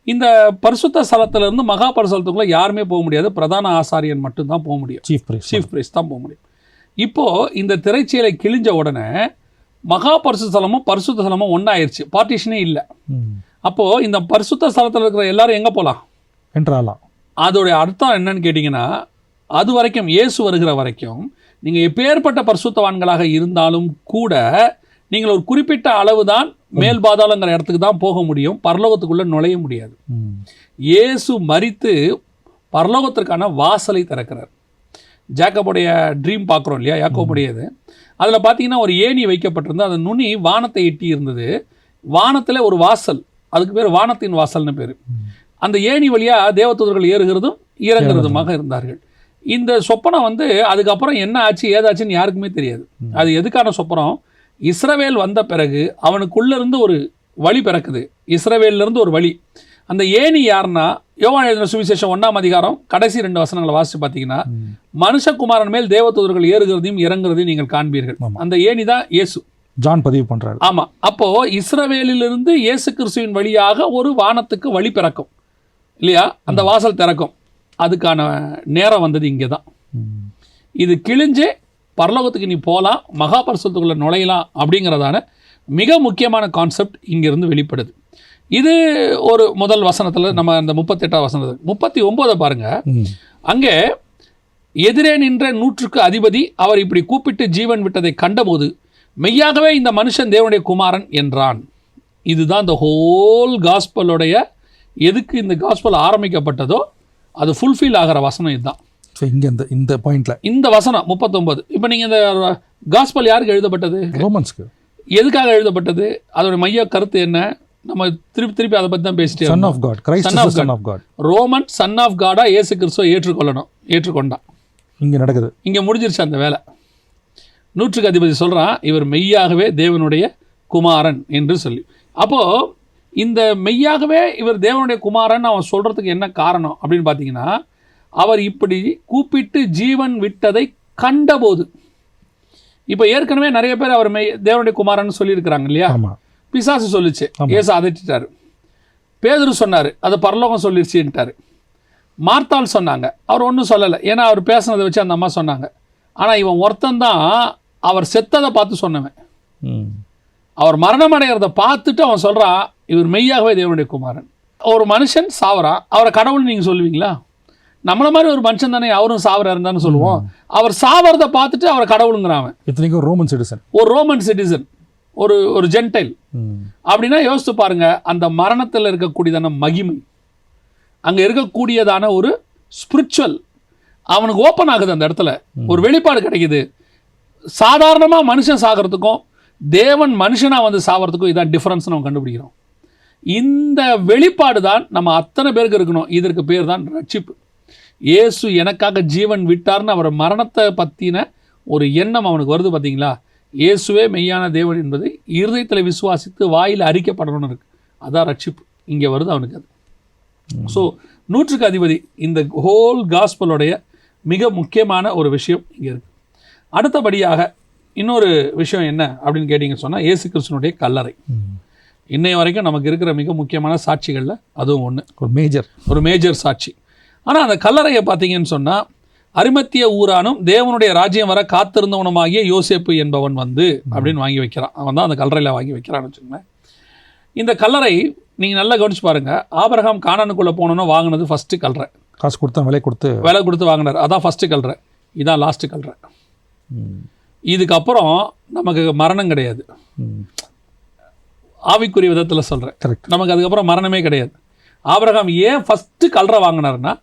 இந்த பரிசுத்த ஸ்தலத்திலேருந்து மகா பரிசுத்தலத்துக்குள்ளே யாருமே போக முடியாது, பிரதான ஆசாரியன் மட்டும்தான் போக முடியும், சீஃப் பிரைஸ் தான் போக முடியும். இப்போது இந்த திரைச்சீலை கிழிஞ்ச உடனே மகா பரிசுத்த ஸ்தலமும் பரிசுத்த ஸ்தலமும் ஒன்றாயிருச்சு, பார்ட்டிஷனே இல்லை. அப்போது இந்த பரிசுத்த ஸ்தலத்தில் இருக்கிற எல்லாரும் எங்கே போகலாம் என்றாலாம். அதோடைய அர்த்தம் என்னன்னு கேட்டிங்கன்னா, அது வரைக்கும் இயேசு வருகிற வரைக்கும் நீங்கள் எப்பேற்பட்ட பரிசுத்தவான்களாக இருந்தாலும் கூட நீங்கள் ஒரு குறிப்பிட்ட அளவு தான் மேல் பாதாளங்கிற இடத்துக்கு தான் போக முடியும், பரலோகத்துக்குள்ளே நுழைய முடியாது. இயேசு மரித்து பரலோகத்திற்கான வாசலை திறக்கிறார். ஜாக்கபுடைய ட்ரீம் பார்க்குறோம் இல்லையா, யாக்கோபுடையது. அதில் பார்த்தீங்கன்னா ஒரு ஏணி வைக்கப்பட்டிருந்தது, அந்த நுனி வானத்தை எட்டி இருந்தது. வானத்தில் ஒரு வாசல், அதுக்கு பேர் வானத்தின் வாசல்னு பேர். அந்த ஏணி வழியாக தேவதூதர்கள் ஏறுகிறதும் இறங்குறதுமாக இருந்தார்கள். இந்த சொப்பனம் அதுக்கப்புறம் என்ன ஆச்சு ஏதாச்சுன்னு யாருக்குமே தெரியாது. அது எதுக்கான சொப்பனம்? இஸ்ரவேல் வந்த பிறகு அவனுக்குள்ளேருந்து ஒரு வழி பிறக்குது, இஸ்ரவேலிருந்து ஒரு வழி. அந்த ஏணி யாருன்னா, யோவான் எழுதின சுவிசேஷம் 1ஆம் அதிகாரம் கடைசி 2 வசனங்களை வாசித்து பார்த்தீங்கன்னா, மனுஷகுமாரன் மேல் தேவதூதர்கள் ஏறுகிறதையும் இறங்குறதையும் நீங்கள் காண்பீர்கள். அந்த ஏணி தான் இயேசு. ஜான் பதிவு பண்றாரு. ஆமாம். அப்போது இஸ்ரவேலிலிருந்து இயேசு கிறிஸ்துவின் வழியாக ஒரு வானத்துக்கு வழி பிறக்கும் இல்லையா, அந்த வாசல் திறக்கும். அதுக்கான நேரம் வந்தது இங்கே தான். இது கிழிஞ்சே பரலோகத்துக்கு நீ போகலாம், மகா பரிசுத்தத்துக்குள்ள நுழையலாம் அப்படிங்கிறதான மிக முக்கியமான கான்செப்ட் இங்கிருந்து வெளிப்படுது. இது ஒரு முதல் வசனத்தில் நம்ம அந்த 38ஆம் வசனத்தில் 39 பாருங்க. அங்கே எதிரே நின்ற 100க்கு அதிபதி அவர் இப்படி கூப்பிட்டு ஜீவன் விட்டதை கண்டபோது மெய்யாகவே இந்த மனுஷன் தேவனுடைய குமாரன் என்றான். இதுதான் இந்த ஹோல் காஸ்பலுடைய, எதுக்கு இந்த காஸ்பல் ஆரம்பிக்கப்பட்டதோ அது ஃபுல்ஃபில் ஆகிற வசனம் இதுதான். ஸோ இங்கே இந்த பாயிண்டில் இந்த வசனம் 39. இப்போ நீங்கள் இந்த காஸ்பல் யாருக்கு எழுதப்பட்டது? ரோமன்ஸ்க்கு. எதுக்காக எழுதப்பட்டது? அதோட மைய கருத்து என்ன? நம்ம திருப்பி அதை பற்றி தான் பேசிட்டே. Son of God, Christ is son of God. Roman son of காடா இயேசு கிறிஸ்துவை ஏற்றுக்கொண்டான். இங்கே நடக்குது, இங்கே முடிஞ்சிருச்சு அந்த வேலை. 100க்கு அதிபதி சொல்கிறான் இவர் மெய்யாகவே தேவனுடைய குமாரன் என்று சொல்லி. அப்போது இந்த மெய்யாகவே இவர் தேவனுடைய குமாரன் அவன் சொல்கிறதுக்கு என்ன காரணம் அப்படின்னு பார்த்தீங்கன்னா, அவர் இப்படி கூப்பிட்டு ஜீவன் விட்டதை கண்டபோது. இப்போ ஏற்கனவே நிறைய பேர் அவர் தேவனுடைய குமாரன் சொல்லியிருக்கிறாங்க இல்லையா. பிசாசு சொல்லிச்சு, ஏசு அதட்டிட்டார். பேதுரு சொன்னார், அது பரலோகம் சொல்லிருச்சுன்ட்டார். மார்த்தாள் சொன்னாங்க, அவர் ஒன்றும் சொல்லலை, ஏன்னா அவர் பேசுனதை வச்சு அந்த அம்மா சொன்னாங்க. ஆனால் இவன் ஒருத்தந்தான் அவர் செத்ததை பார்த்து சொன்னவன். அவர் மரணம் அடைகிறத பார்த்துட்டு அவன் சொல்கிறான் இவர் மெய்யாகவே தேவனுடைய குமாரன். ஒரு மனுஷன் சாவறான், அவரை கடவுள்னு நீங்கள் சொல்லுவீங்களா? நம்மளை மாதிரி ஒரு மனுஷன் தானே, அவரும் சாவராருன்னு தானே சொல்லுவோம். அவர் சாவறதை பார்த்துட்டு அவரை கடவுளுங்கிறான். இத்தனைக்கும் ரோமன் சிட்டிசன், ஒரு ரோமன் சிட்டிசன், ஒரு ஜென்டைல். அப்படின்னா யோசித்து பாருங்க, அந்த மரணத்தில் இருக்கக்கூடியதான மகிமை, அங்கே இருக்கக்கூடியதான ஒரு ஸ்பிரிச்சுவல் அவனுக்கு ஓப்பன் ஆகுது. அந்த இடத்துல ஒரு வெளிப்பாடு கிடைக்குது. சாதாரணமாக மனுஷன் சாகிறதுக்கும் தேவன் மனுஷனாக சாகிறதுக்கும் இதான் டிஃப்ரென்ஸ் நம்ம கண்டுபிடிக்கிறோம். இந்த வெளிப்பாடு தான் நம்ம அத்தனை பேருக்கு இருக்கணும். இதற்கு பேர் தான் ரட்சிப்பு. இயேசு எனக்காக ஜீவன் விட்டார்னு அவர் மரணத்தை பற்றின ஒரு எண்ணம் அவனுக்கு வருது பார்த்தீங்களா. இயேசுவே மெய்யான தேவன் என்பதை இருதயத்தில் விசுவாசித்து வாயில் அறிக்கப்படணும்னு இருக்கு. அதான் ரட்சிப்பு இங்கே வருது அவனுக்கு. அது ஸோ 100க்கு அதிபதி இந்த ஹோல் காஸ்பலுடைய மிக முக்கியமான ஒரு விஷயம் இங்கே இருக்குது. அடுத்தபடியாக இன்னொரு விஷயம் என்ன அப்படின்னு கேட்டிங்க சொன்னால், இயேசு கிறிஸ்துனுடைய கல்லறை. இன்னைய வரைக்கும் நமக்கு இருக்கிற மிக முக்கியமான சாட்சிகளில் அதுவும் ஒன்று, ஒரு மேஜர் சாட்சி. ஆனால் அந்த கல்லறையை பார்த்தீங்கன்னு சொன்னால், அரிமத்திய ஊரானும் தேவனுடைய ராஜ்யம் வர காத்திருந்தவனுமாகிய யோசேப்பு என்பவன் அப்படின்னு வாங்கி வைக்கிறான். அவன் தான் அந்த கல்லறையில் வாங்கி வைக்கிறான்னு வச்சுக்கோங்களேன். இந்த கல்லறை நீங்கள் நல்லா கவனிச்சு பாருங்கள். ஆபிரகாம் கானானுக்குள்ளே போனோன்னு வாங்கினது ஃபஸ்ட்டு கல்லறை. காசு கொடுத்தா விலை கொடுத்து வாங்கினார். அதான் ஃபஸ்ட்டு கல்லறை. இதான் லாஸ்ட்டு கல்லறை. இதுக்கப்புறம் நமக்கு மரணம் கிடையாது. ஆவிக்குரிய விதத்தில் சொல்கிறேன், நமக்கு அதுக்கப்புறம் மரணமே கிடையாது. ஆபிரகாம் ஏன் ஃபஸ்ட்டு கல்லறை வாங்கினார்னா,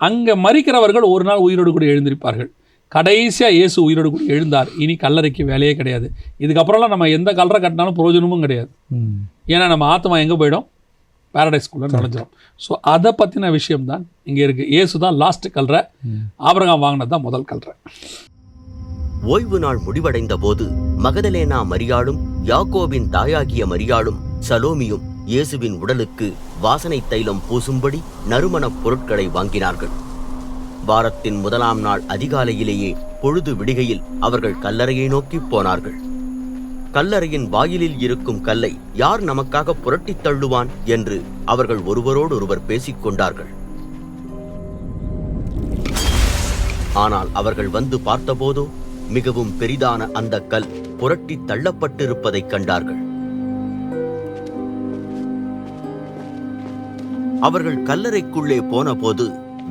அங்கே மரிக்கிறவர்கள் ஒரு நாள் உயிரோடு கூட எழுந்திருப்பார்கள். கடைசியாக இயேசு உயிரோடு கூட எழுந்தார். இனி கல்லறைக்கு வேலையே கிடையாது. இதுக்கப்புறம்லாம் நம்ம எந்த கல்லறை கட்டினாலும் பிரயோஜனமும் கிடையாது. ஏன்னா நம்ம ஆத்மா எங்கே போயிடும்? பாரடைஸ்குள்ளே நுழைஞ்சிடும். ஸோ அதை பற்றின விஷயம்தான் இங்கே இருக்குது. இயேசு தான் லாஸ்ட்டு கல்லறை, ஆபிரகாம் வாங்கினது தான் முதல் கல்லறை. ஓய்வு நாள் முடிவடைந்த போது மகதலேனா மரியாளும் யாக்கோபின் தாயாகிய மரியாளும் சலோமியும் இயேசுவின் உடலுக்கு வாசனை தைலம் பூசும்படி நறுமணப் பொருட்களை வாங்கினார்கள். வாரத்தின் முதலாம் நாள் அதிகாலையிலேயே பொழுது விடிகையில் அவர்கள் கல்லறையை நோக்கி போனார்கள். கல்லறையின் வாயிலில் இருக்கும் கல்லை யார் நமக்காக புரட்டித் தள்ளுவான் என்று அவர்கள் ஒருவரோடொருவர் பேசிக் கொண்டார்கள். ஆனால் அவர்கள் வந்து பார்த்தபோதோ மிகவும் பெரிதான அந்த கல் புரட்டி தள்ளப்பட்டிருப்பதைக் கண்டார்கள். அவர்கள் கல்லறைக்குள்ளே போன போது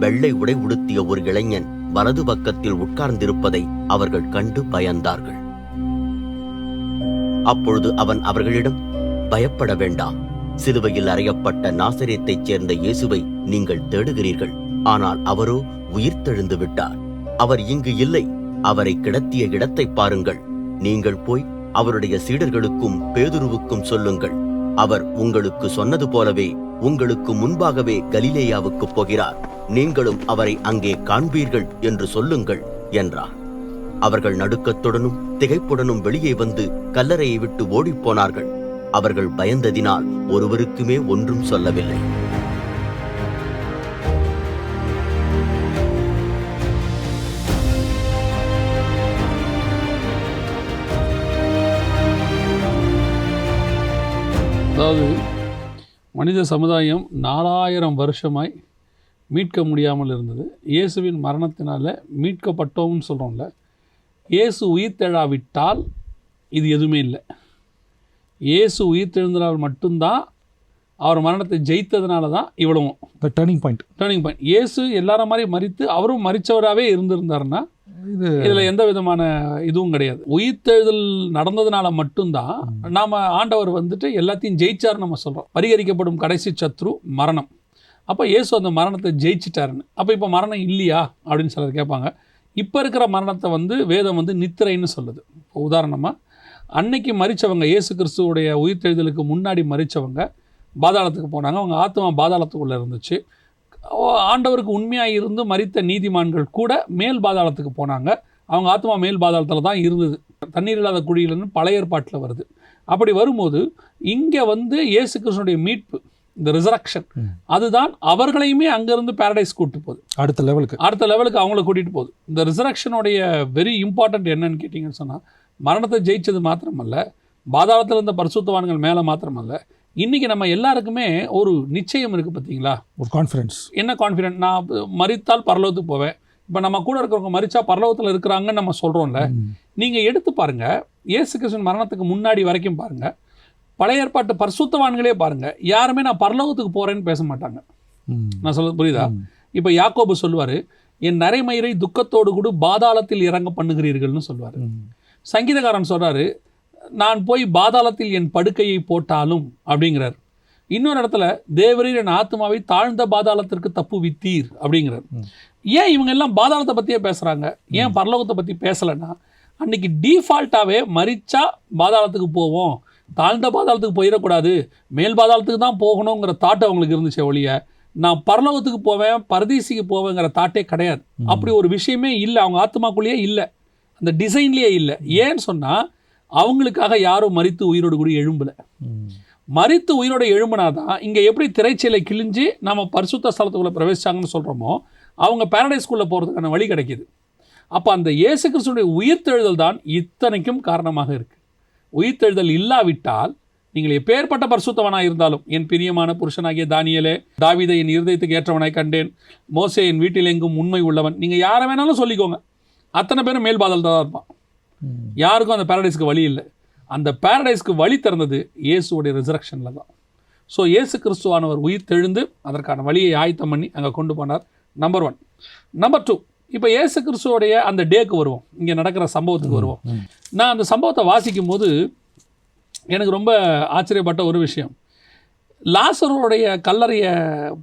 வெள்ளை உடை உடுத்திய ஒரு இளைஞன் வலது பக்கத்தில் உட்கார்ந்திருப்பதை அவர்கள் கண்டு பயந்தார்கள். அப்பொழுது அவன் அவர்களிடம், பயப்பட வேண்டாம், சிலுவையில் அறையப்பட்ட நாசரேத்தைச் சேர்ந்த இயேசுவை நீங்கள் தேடுகிறீர்கள். ஆனால் அவரோ உயிர்த்தெழுந்து விட்டார். அவர் இங்கு இல்லை. அவரை கிடத்திய இடத்தை பாருங்கள். நீங்கள் போய் அவருடைய சீடர்களுக்கும் பேதுருவுக்கும் சொல்லுங்கள், அவர் உங்களுக்கு சொன்னது போலவே உங்களுக்கு முன்பாகவே கலிலேயாவுக்கு போகிறார். நீங்களும் அவரை அங்கே காண்பீர்கள் என்று சொல்லுங்கள் என்றார். அவர்கள் நடுக்கத்துடனும் திகைப்புடனும் வெளியே வந்து கல்லறையை விட்டு ஓடிப்போனார்கள். அவர்கள் பயந்ததினால் ஒருவருக்குமே ஒன்றும் சொல்லவில்லை. அதாவது மனித சமுதாயம் 4000 வருஷமாய் மீட்க முடியாமல் இருந்தது. இயேசுவின் மரணத்தினால மீட்கப்பட்டோம்னு சொல்கிறோம்ல, இயேசு உயிர்த்தெழாவிட்டால் இது எதுவுமே இல்லை. இயேசு உயிர்த்தெழுந்தனால் மட்டும்தான், அவர் மரணத்தை ஜெயித்ததுனால தான் இவ்வளவும் டர்னிங் பாயிண்ட். இயேசு எல்லாரும் மாதிரி மரித்து அவரும் மரித்தவராகவே இருந்திருந்தாருன்னா இதில் எந்த விதமான இதுவும் கிடையாது. உயிர்த்தெழுதல் நடந்ததுனால மட்டும்தான் நாம் ஆண்டவர் வந்துட்டு எல்லாத்தையும் ஜெயிச்சார் நம்ம சொல்கிறோம். பரிகரிக்கப்படும் கடைசி சத்ரு மரணம். அப்போ இயேசு அந்த மரணத்தை ஜெயிச்சிட்டாருன்னு. அப்போ இப்போ மரணம் இல்லையா அப்படின்னு சிலர் கேட்பாங்க. இப்போ இருக்கிற மரணத்தை வேதம் நித்திரைன்னு சொல்லுது. இப்போ உதாரணமாக அன்னைக்கு மரித்தவங்க, இயேசு கிறிஸ்துவோடைய உயிர்த்தெழுதலுக்கு முன்னாடி மரித்தவங்க பாதாளத்துக்கு போனாங்க. அவங்க ஆத்மா பாதாளத்துக்குள்ளே இருந்துச்சு. ஆண்டவருக்கு உண்மையாக இருந்து மரித்த நீதிமான்கள் கூட மேல் பாதாளத்துக்கு போனாங்க. அவங்க ஆத்மா மேல் பாதாளத்தில் தான் இருந்தது. தண்ணீர் இல்லாத குழியிலன்னு பழைய ஏற்பாட்டில் வருது. அப்படி வரும்போது இங்கே இயேசு கிறிஸ்துனுடைய மீட்பு, இந்த ரிசரக்ஷன், அதுதான் அவர்களையுமே அங்கேருந்து பேரடைஸ் கூப்பிட்டு போகுது. அடுத்த லெவலுக்கு அவங்கள கூட்டிகிட்டு போகுது. இந்த ரிசரக்ஷனுடைய வெரி இம்பார்ட்டன்ட் என்னன்னு கேட்டிங்கன்னு சொன்னால், மரணத்தை ஜெயிச்சது மாத்திரமல்ல, பாதாளத்தில் இருந்த பரிசுத்தவான்கள் மேலே மாத்திரமல்ல, இன்றைக்கி நம்ம எல்லாருக்குமே ஒரு நிச்சயம் இருக்குது. பார்த்தீங்களா, ஒரு கான்ஃபிடன்ஸ். என்ன கான்ஃபிடென்ட்? நான் மரித்தால் பரலோகத்துக்கு போவேன். இப்போ நம்ம கூட இருக்கிறவங்க மரித்தா பரலோகத்தில் இருக்கிறாங்கன்னு நம்ம சொல்கிறோம்ல. நீங்கள் எடுத்து பாருங்கள், இயேசு கிறிஸ்துவின் மரணத்துக்கு முன்னாடி வரைக்கும் பாருங்கள், பழைய ஏற்பாட்டு பரிசுத்தவான்களே பாருங்கள், யாருமே நான் பரலோகத்துக்கு போகிறேன்னு பேச மாட்டாங்க. நான் சொல்றது புரியுதா? இப்போ யாக்கோபு சொல்லுவார், என் நரைமயிரை துக்கத்தோடு கூட பாதாளத்தில் இறங்க பண்ணுகிறீர்கள்னு சொல்லுவார். சங்கீதக்காரன் சொல்கிறாரு, நான் போய் பாதாளத்தில் என் படுக்கையை போட்டாலும் அப்படிங்கிறார். இன்னொரு இடத்துல, தேவரீர் என் ஆத்மாவை தாழ்ந்த பாதாளத்திற்கு தப்பு வித்தீர் அப்படிங்கிறார். ஏன் இவங்க எல்லாம் பாதாளத்தை பற்றியே பேசுகிறாங்க, ஏன் பரலோகத்தை பற்றி பேசலைன்னா, அன்னைக்கு டீஃபால்ட்டாகவே மரிச்சா பாதாளத்துக்கு போவோம், தாழ்ந்த பாதாளத்துக்கு போயிடக்கூடாது, மேல் பாதாளத்துக்கு தான் போகணுங்கிற தாட்டு அவங்களுக்கு இருந்துச்சு ஒழிய, நான் பரலோகத்துக்கு போவேன் பரதீசிக்கு போவேங்கிற தாட்டே கிடையாது. அப்படி ஒரு விஷயமே இல்லை, அவங்க ஆத்மாக்குள்ளேயே இல்லை, அந்த டிசைன்லேயே இல்லை. ஏன்னு சொன்னால், அவங்களுக்காக யாரும் மரித்து உயிரோடு கூட எழும்பலை. மரித்து உயிரோடு எழும்பினாதான் இங்கே எப்படி திரைச்சீலை கிழிஞ்சு நம்ம பரிசுத்த ஸ்தலத்துக்குள்ளே பிரவேசிச்சாங்கன்னு சொல்கிறோமோ, அவங்க பேரடைஸ்குள்ளே போகிறதுக்கான வழி கிடைக்கிது. அப்போ அந்த இயேசு கிறிஸ்துடைய உயிர்த்தெழுதல் தான் இத்தனைக்கும் காரணமாக இருக்குது. உயிர்த்தெழுதல் இல்லாவிட்டால் நீங்கள் எப்பேற்பட்ட பரிசுத்தவனாக இருந்தாலும், என் பிரியமான புருஷனாகிய தானியேலே, தாவீதை என் இருதயத்துக்கு ஏற்றவனாய் கண்டேன், மோசே என் வீட்டில் எங்கும் உண்மை உள்ளவன், நீங்கள் யாரை வேணாலும் சொல்லிக்கோங்க, அத்தனை பேரும் மேல் பாதாளத்தில் தான் இருப்பான். யாருக்கும் அந்த பேரடைஸ்க்கு வழி இல்லை. அந்த பேரடைஸ்க்கு வழி திறந்தது இயேசுவோடைய ரிசரக்ஷனில் தான். ஸோ இயேசு கிறிஸ்துவானவர் உயிர் தெழுந்து அதற்கான வழியை ஆயத்தம் பண்ணி அங்கே கொண்டு போனார். நம்பர் 1. நம்பர் 2, இப்போ இயேசு கிறிஸ்துவோடைய அந்த டேக்கு வருவோம், இங்கே நடக்கிற சம்பவத்துக்கு வருவோம். நான் அந்த சம்பவத்தை வாசிக்கும் போது எனக்கு ரொம்ப ஆச்சரியப்பட்ட ஒரு விஷயம், லாசருடைய கல்லறையை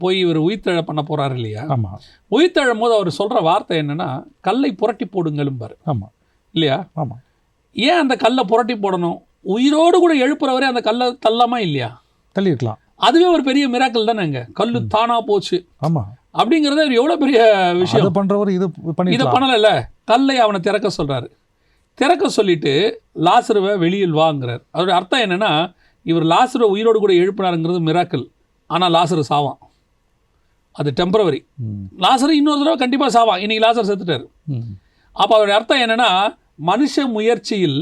போய் இவர் உயிர்த்தெழ பண்ண போகிறார் இல்லையா? ஆமாம். உயிர்த்தெழும் போது அவர் சொல்கிற வார்த்தை என்னென்னா, கல்லை புரட்டி போடுங்களும்பார். ஆமாம் இல்லையா? ஆமாம். ஏன் அந்த கல்லை புரட்டி போடணும்? உயிரோடு கூட எழுப்புறவரே அந்த கல்லை தள்ளாமா இல்லையா? தள்ளிருக்கலாம். அதுவே ஒரு பெரிய மிராக்கிள் தானேங்க. கல்லு தானா போச்சு. ஆமாம். அப்படிங்கிறது எவ்வளோ பெரிய விஷயம். பண்ணுறவர் இதை பண்ணலைல்ல. கல்லை அவனை திறக்க சொல்கிறாரு. திறக்க சொல்லிட்டு லாசருவை வெளியில் வாங்குறார். அதோடைய அர்த்தம் என்னென்னா, இவர் லாசருவை உயிரோடு கூட எழுப்பினாருங்கிறது மிராக்கிள். ஆனால் லாசரு சாவான். அது டெம்பரவரி. லாசர் இன்னொரு தடவை கண்டிப்பாக சாவான். இன்னைக்கு லாசர் செத்துட்டார். அப்போ அவருடைய அர்த்தம் என்னென்னா, மனுஷ முயற்சியில்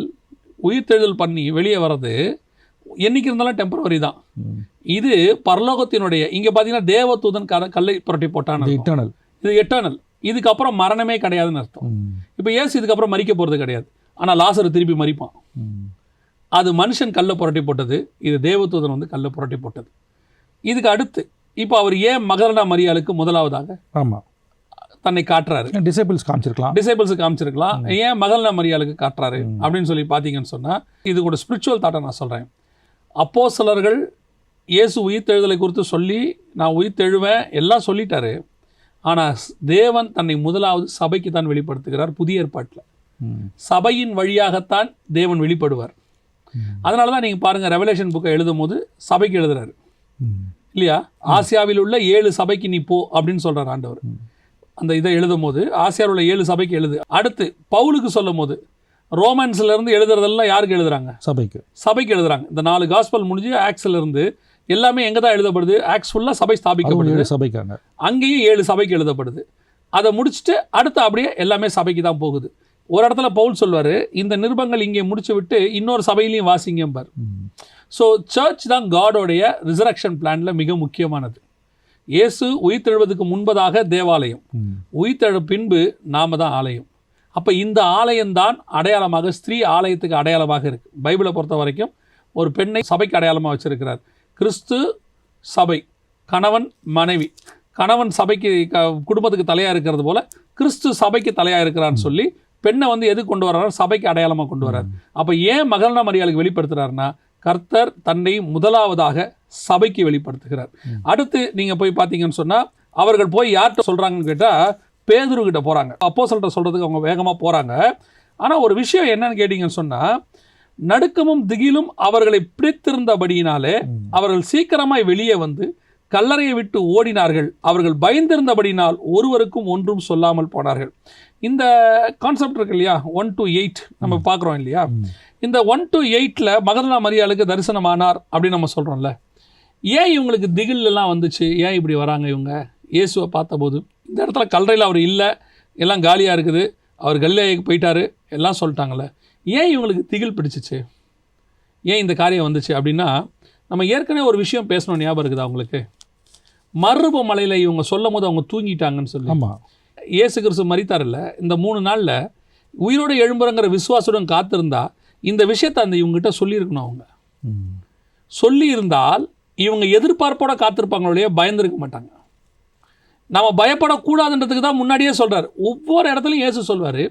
உயிர்த்தெழுதல் பண்ணி வெளியே வர்றது என்னைக்கு இருந்தாலும் டெம்பரவரி தான். இது பரலோகத்தினுடைய, இங்கே பார்த்தீங்கன்னா தேவதூதன் கல்லை புரட்டி போட்டான், இது எட்டர்னல். இதுக்கப்புறம் மரணமே கிடையாதுன்னு அர்த்தம். இப்போ இயேசு இதுக்கப்புறம் மறிக்க போகிறது கிடையாது. ஆனால் லாசர் திருப்பி மறிப்பான். அது மனுஷன் கல்லை புரட்டி போட்டது, இது தேவதூதன் வந்து கல்லை புரட்டி போட்டது. இதுக்கு அடுத்து இப்போ அவர் ஏன் மகதலேனா மரியாளுக்கு முதலாவதாக தன்னை காட்டுறாரு? டிசைபிள்ஸ் காமிச்சிருக்கலாம். ஏன் மகதலேனா மரியாளுக்கு காட்டுறாரு அப்படின்னு சொல்லி பார்த்தீங்கன்னு சொன்னால், இது கூட ஸ்பிரிச்சுவல் தாட்டை நான் சொல்கிறேன். அப்போஸ்தலர்கள் இயேசு உயிர்த்தெழுதலை குறித்து சொல்லி, நான் உயிர்த்தெழுவேன் எல்லாம் சொல்லிட்டாரு. ஆனால் தேவன் தன்னை முதலாவது சபைக்கு தான் வெளிப்படுத்துகிறார். புதிய ஏற்பாட்டில் சபையின் வழியாகத்தான் தேவன் வெளிப்படுவார். அதனால தான் நீங்கள் பாருங்கள், ரெவலேஷன் புக்கை எழுதும் போது சபைக்கு எழுதுறாரு இல்லையா? ஆசியாவில் உள்ள 7 சபைக்கு நீ போ அப்படின்னு சொல்கிறார் ஆண்டவர். அந்த இதை எழுதும் போது ஆசியாவில் உள்ள 7 சபைக்கு எழுது. அடுத்து பவுலுக்கு சொல்லும் போது ரோமன்ஸ்லேருந்து எழுதுறதெல்லாம் யாருக்கு எழுதுறாங்க? சபைக்கு எழுதுறாங்க. இந்த 4 காஸ்பல் முடிஞ்சு ஆக்ஸ்லேருந்து எல்லாமே எங்கே தான் எழுதப்படுது? ஆக்ஸ் ஃபுல்லாக சபை ஸ்தாபிக்கப்படுது. அங்கேயும் 7 சபைக்கு எழுதப்படுது. அதை முடிச்சுட்டு அடுத்து அப்படியே எல்லாமே சபைக்கு தான் போகுது. ஒரு இடத்துல பவுல் சொல்வார், இந்த நிருபங்கள் இங்கே முடிச்சு விட்டு இன்னொரு சபையிலையும் வாசிங்கம்பார். ஸோ சர்ச் தான் காடோடைய ரிசரக்ஷன் பிளானில் மிக முக்கியமானது. இயேசு உயிர்த்தெழுவதுக்கு முன்பதாக தேவாலயம், உயிர்த்தெழு பின்பு நாம தான் ஆலயம். அப்போ இந்த ஆலயம்தான் அடையாளமாக, ஸ்திரீ ஆலயத்துக்கு அடையாளமாக இருக்குது. பைபிளை பொறுத்த வரைக்கும் ஒரு பெண்ணை சபைக்கு அடையாளமாக வச்சிருக்கிறார். கிறிஸ்து சபை, கணவன் மனைவி, கணவன் சபைக்கு குடும்பத்துக்கு தலையாக இருக்கிறது போல கிறிஸ்து சபைக்கு தலையாக இருக்கிறான்னு சொல்லி பெண்ணை வந்து எது கொண்டு வர்றாரு? சபைக்கு அடையாளமாக கொண்டு வர்றார். அப்போ ஏன் மகதலேனா மரியாளுக்கு வெளிப்படுத்துகிறாருன்னா, கர்த்தர் தன்னை முதலாவதாக சபைக்கு வெளிப்படுத்துகிறார். அடுத்து நீங்கள் போய் பார்த்தீங்கன்னு சொன்னால், அவர்கள் போய் யார்கிட்ட சொல்கிறாங்கன்னு கேட்டால் பேதுருக்கிட்ட போகிறாங்க. அப்போஸ்தலர்கிட்ட சொல்கிறதுக்கு அவங்க வேகமாக போகிறாங்க. ஆனால் ஒரு விஷயம் என்னன்னு கேட்டிங்கன்னு சொன்னால், நடுக்கமும் திகிலும் அவர்களை பிடித்திருந்தபடியினாலே அவர்கள் சீக்கிரமாய் வெளியே வந்து கல்லறையை விட்டு ஓடினார்கள். அவர்கள் பயந்திருந்தபடினால் ஒருவருக்கும் ஒன்றும் சொல்லாமல் போனார்கள். இந்த கான்செப்ட் இருக்கு இல்லையா, 1 to 8 நம்ம பார்க்குறோம் இல்லையா? இந்த 1 to 8 மகதலேனா மரியாளுக்கு தரிசனமானார் அப்படின்னு நம்ம சொல்கிறோம்ல. ஏன் இவங்களுக்கு திகில் எல்லாம் வந்துச்சு? ஏன் இப்படி வராங்க இவங்க? இயேசுவை பார்த்தபோது இந்த இடத்துல கல்லறையில் அவர் இல்லை, எல்லாம் காலியாக இருக்குது, அவர் கலிலேயாவுக்கு போயிட்டாரு எல்லாம் சொல்லிட்டாங்களே. ஏன் இவங்களுக்கு திகில் பிடிச்சிச்சு? ஏன் இந்த காரியம் வந்துச்சு அப்படின்னா, நம்ம ஏற்கனவே ஒரு விஷயம் பேசணும், ஞாபகம் இருக்குதா அவங்களுக்கு? மறுரூப மலையில் இவங்க சொல்லும் போது அவங்க தூங்கிட்டாங்கன்னு சொல்லி. இயேசு கிறிஸ்து மரித்தார்ல, இந்த 3 நாளில் உயிரோடு எழும்புறங்கிற விசுவாசுடன் காத்திருந்தா இந்த விஷயத்தை அந்த இவங்ககிட்ட சொல்லியிருக்கணும். அவங்க சொல்லியிருந்தால் இவங்க எதிர்பார்ப்போட காத்திருப்பாங்களோடைய பயந்துருக்க மாட்டாங்க. நம்ம பயப்படக்கூடாதுன்றதுக்கு தான் முன்னாடியே சொல்கிறார். ஒவ்வொரு இடத்துலையும் இயேசு சொல்வார்,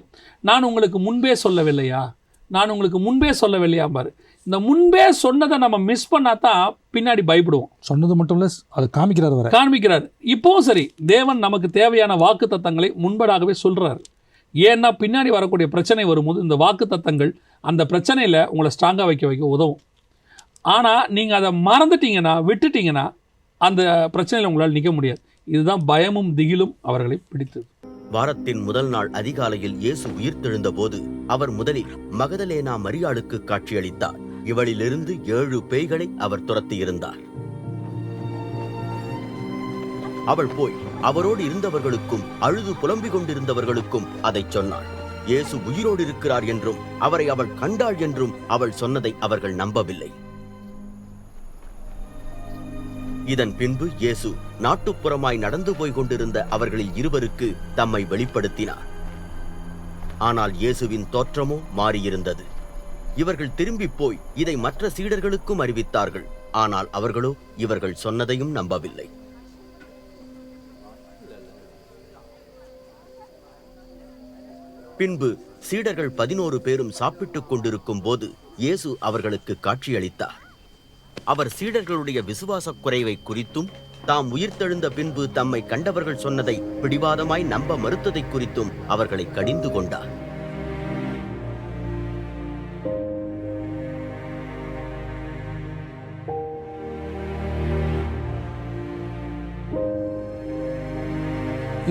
நான் உங்களுக்கு முன்பே சொல்லவில்லையா, நான் உங்களுக்கு முன்பே சொல்லவில்லையா பாரு. இந்த முன்பே சொன்னதை நம்ம மிஸ் பண்ணாதான் பின்னாடி பயப்படுவோம். சொன்னது மட்டும் இல்லை, அதை காமிக்கிறார். இப்போவும் சரி, தேவன் நமக்கு தேவையான வாக்கு தத்தங்களை முன்பதாகவே சொல்கிறார். ஏன்னா பின்னாடி வரக்கூடிய பிரச்சனை வரும்போது இந்த வாக்கு தத்தங்கள் அந்த பிரச்சனையில் உங்களை ஸ்ட்ராங்காக வைக்க உதவும். ஆனால் நீங்கள் அதை மறந்துட்டீங்கன்னா, விட்டுட்டீங்கன்னா அந்த பிரச்சனையில் உங்களால் நிற்க முடியாது. இதுதான் பயமும் திகிலும் அவர்களை பிடித்தது. வாரத்தின் முதல் நாள் அதிகாலையில் இயேசு உயிர்த்தெழுந்த போது அவர் முதலில் மகதலேனா மரியாளுக்கு காட்சியளித்தார். இவளிலிருந்து 7 பேய்களை அவர் துரத்தியிருந்தார். அவள் போய் அவரோடு இருந்தவர்களுக்கும் அழுது புலம்பிக் கொண்டிருந்தவர்களுக்கும் அதை சொன்னாள். இயேசு உயிரோடு இருக்கிறார் என்றும் அவரை அவள் கண்டாள் என்றும் அவள் சொன்னதை அவர்கள் நம்பவில்லை. இதன் பின்பு இயேசு நாட்டுப்புறமாய் நடந்து போய் கொண்டிருந்த அவர்களில் 2 தம்மை வெளிப்படுத்தினார். ஆனால் இயேசுவின் தோற்றமோ மாறியிருந்தது. இவர்கள் திரும்பி போய் இதை மற்ற சீடர்களுக்கும் அறிவித்தார்கள். ஆனால் அவர்களோ இவர்கள் சொன்னதையும் நம்பவில்லை. பின்பு சீடர்கள் 11 பேரும் சாப்பிட்டுக் கொண்டிருக்கும் போது இயேசு அவர்களுக்கு காட்சியளித்தார். அவர் சீடர்களுடைய விசுவாச குறைவை குறித்தும், தாம் உயிர்த்தெழுந்த பின்பு தம்மை கண்டவர்கள் சொன்னதை பிடிவாதமாய் நம்ப மறுத்ததை குறித்தும் அவர்களை கடிந்து கொண்டார்.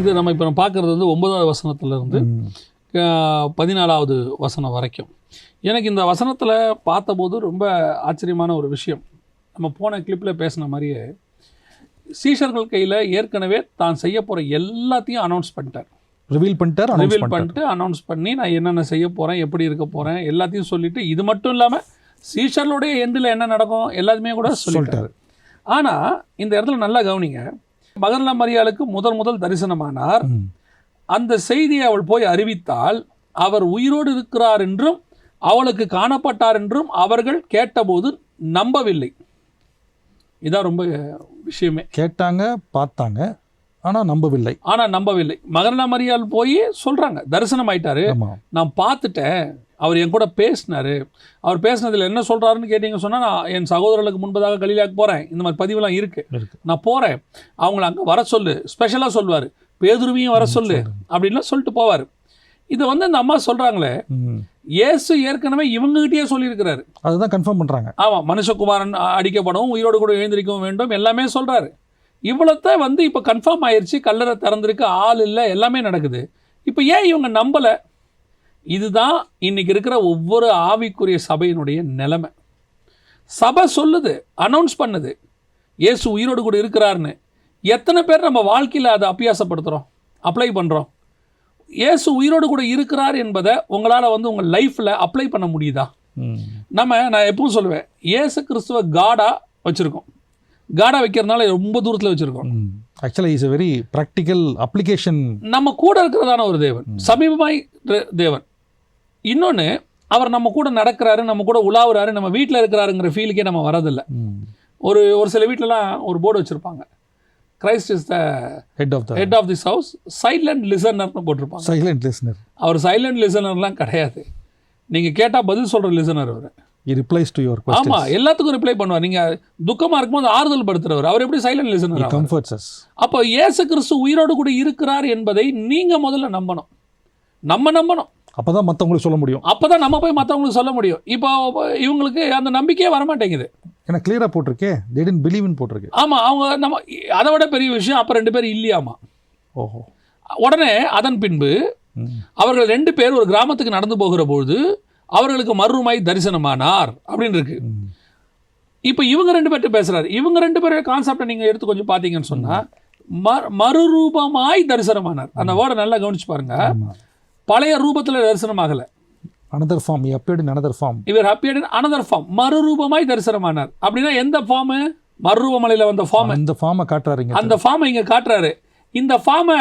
இது நம்ம இப்போ பார்க்குறது வந்து 9வது வசனத்திலிருந்து 14வது வசனம் வரைக்கும். எனக்கு இந்த வசனத்தில் பார்த்தபோது ரொம்ப ஆச்சரியமான ஒரு விஷயம். நம்ம போன கிளிப்பில் பேசின மாதிரியே சீஷர்கள் கையில் ஏற்கனவே தான் செய்ய போகிற எல்லாத்தையும் அனௌன்ஸ் பண்ணிட்டார். ரிவீல் பண்ணிட்டு அனௌன்ஸ் பண்ணி நான் என்னென்ன செய்ய போகிறேன், எப்படி இருக்க போகிறேன் எல்லாத்தையும் சொல்லிவிட்டு, இது மட்டும் இல்லாமல் சீஷர்களுடைய எண்டில் என்ன நடக்கும் எல்லாத்தையுமே கூட சொல்லிட்டாரு. ஆனால் இந்த இடத்துல நல்லா கவனிங்க, மகதலேனா மரியாளுக்கு முதல் தரிசனமானார். அந்த செய்தியை அவள் போய் அறிவித்தால், அவர் உயிரோடு இருக்கிறார் என்றும் அவளுக்கு காணப்பட்டார் என்றும் அவர்கள் கேட்டபோது நம்பவில்லை. இதான் ரொம்ப விஷயமே. கேட்டாங்க, பார்த்தாங்க, ஆனால் நம்பவில்லை. மகதலேனா மரியாள் போய் சொல்கிறாங்க, தரிசனம் ஆயிட்டாரு, நான் பார்த்துட்டேன், அவர் என் கூட பேசினாரு. அவர் பேசினதில் என்ன சொல்கிறாருன்னு கேட்டீங்க சொன்னால், நான் என் சகோதரர்களுக்கு முன்பதாக கலிலேயாவுக்கு போகிறேன், இந்த மாதிரி பதிவுலாம் இருக்குது, நான் போகிறேன், அவங்கள அங்கே வர சொல்லு, ஸ்பெஷலாக சொல்லுவார், பேதுருவையும் வர சொல்லு அப்படின்லாம் சொல்லிட்டு போவார். இதை இந்த அம்மா சொல்கிறாங்களே, இயேசு ஏற்கனவே இவங்ககிட்டயே சொல்லியிருக்கிறாரு. அதுதான் கன்ஃபார்ம் பண்ணுறாங்க. ஆமாம், மனுஷகுமாரன் அடிக்கப்படவும் உயிரோடு கூட எழுந்திருக்கவும் வேண்டும் எல்லாமே சொல்கிறாரு. இவ்வளோத்த இப்போ கன்ஃபார்ம் ஆயிடுச்சு, கல்லறை திறந்திருக்கு, ஆள் இல்லை, எல்லாமே நடக்குது. இப்போ ஏன் இவங்க நம்பலை? இதுதான் இன்னைக்கு இருக்கிற ஒவ்வொரு ஆவிக்குரிய சபையினுடைய நிலைமை. சபை சொல்லுது, அனௌன்ஸ் பண்ணுது, இயேசு உயிரோடு கூட இருக்கிறாருன்னு. எத்தனை பேர் நம்ம வாழ்க்கையில் அதை அபியாசப்படுத்துகிறோம், அப்ளை பண்ணுறோம்? இயேசு உயிரோடு கூட இருக்கிறார் என்பதை உங்களால் உங்கள் லைஃப்பில் அப்ளை பண்ண முடியுதா? நான் எப்பவும் சொல்லுவேன், இயேசு கிறிஸ்துவ காடாக வச்சுருக்கோம். காடா வைக்கிறதுனால ரொம்ப தூரத்தில் வச்சுருக்கோம். ஆக்சுவலாக is a very practical application. நம்ம கூட இருக்கிறதான ஒரு தேவன், சமீபமாய் தேவன். இன்னொன்று, அவர் நம்ம கூட நடக்கிறாரு, நம்ம கூட உலாவுறாரு, நம்ம வீட்டில் இருக்கிறாருங்கிற ஃபீலுக்கே நம்ம வரதில்லை. ஒரு சில வீட்டிலலாம் ஒரு போர்டு வச்சுருப்பாங்க, Christ is the head of this house, silent லிசனர்னு போட்டிருப்பாங்க. Silent listener. அவர் சைலண்ட் லிசனர்லாம் கிடையாது. நீங்கள் கேட்டால் பதில் சொல்கிற லிசனர் அவர். He replies to your questions. ஆமாம், எல்லாத்துக்கும் ரிப்ளை பண்ணுவார். நீங்கள் துக்கமாக இருக்கும்போது ஆறுதல் படுத்துறவர். அவர் எப்படி silent listener? He comforts us. அப்போ இயேசு கிறிஸ்து உயிரோடு கூட இருக்கிறார் என்பதை நீங்கள் முதல்ல நம்பணும். நம்பணும். அப்பதான் மற்றவங்களுக்கு சொல்ல முடியும். அப்பதான் நம்ம போய் மற்றவங்களுக்கு சொல்ல முடியும். இப்போ இவங்களுக்கு அந்த நம்பிக்கையே வரமாட்டேங்குது. ஏன்னா கிளியரா போட்டிருக்கே, they didn't believe in போட்டிருக்கு. ஆமா, அவங்க நம்ம அதை விட பெரிய விஷயம், அப்போ 2 பேர் இல்லையாமா. ஓஹோ. உடனே அதன் பின்பு அவர்கள் 2 பேர் ஒரு கிராமத்துக்கு நடந்து போகிற பொழுது அவர்களுக்கு மறுரூபமாய் தரிசனமானார் அப்படின்னு இருக்கு. இப்போ இவங்க 2 பேர்கிட்ட பேசுறாரு. இவங்க 2 பேரோட கான்செப்டை நீங்க எடுத்து கொஞ்சம் பார்த்தீங்கன்னு சொன்னா, மறுரூபமாய் தரிசனமானார். அந்த வேர்டை நல்லா கவனிச்சு பாருங்க. பழைய ரூபத்தில் தரிசனமாகலை. another form, he appeared in another form. இவர் appeared in another form. மறுரூபமாய் தரிசனமானார். அப்படின்னா எந்த ஃபார்ம்? மறுரூபமலையில் வந்த ஃபார்ம். இந்த ஃபார்மை காட்டுறாருங்க. அந்த ஃபார்மை இங்கே காட்டுறாரு. இந்த ஃபார்மை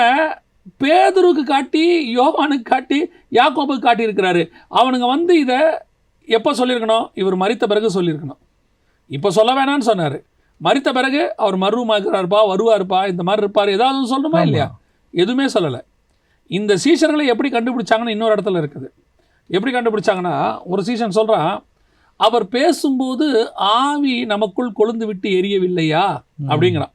பேதுருக்கு காட்டி, யோவானுக்கு காட்டி, யாக்கோபுக்கு காட்டி இருக்கிறாரு. அவனுங்க இதை எப்போ சொல்லியிருக்கணும்? இவர் மரித்த பிறகு சொல்லியிருக்கணும். இப்போ சொல்ல வேணான்னு சொன்னார். மரித்த பிறகு அவர் மறுரூபமாகிறார்ப்பா, வருவார்ப்பா, இந்த மாதிரி இருப்பார், ஏதாவது சொல்லணுமா இல்லையா? எதுவுமே சொல்லலை. இந்த சீஷர்களை எப்படி கண்டுபிடிச்சாங்கன்னு இன்னொரு இடத்துல இருக்குது. எப்படி கண்டுபிடிச்சாங்கன்னா, ஒரு சீஷன் சொல்கிறான், அவர் பேசும்போது ஆவி நமக்குள் கொழுந்து விட்டு எரியவில்லையா அப்படிங்கிறான்.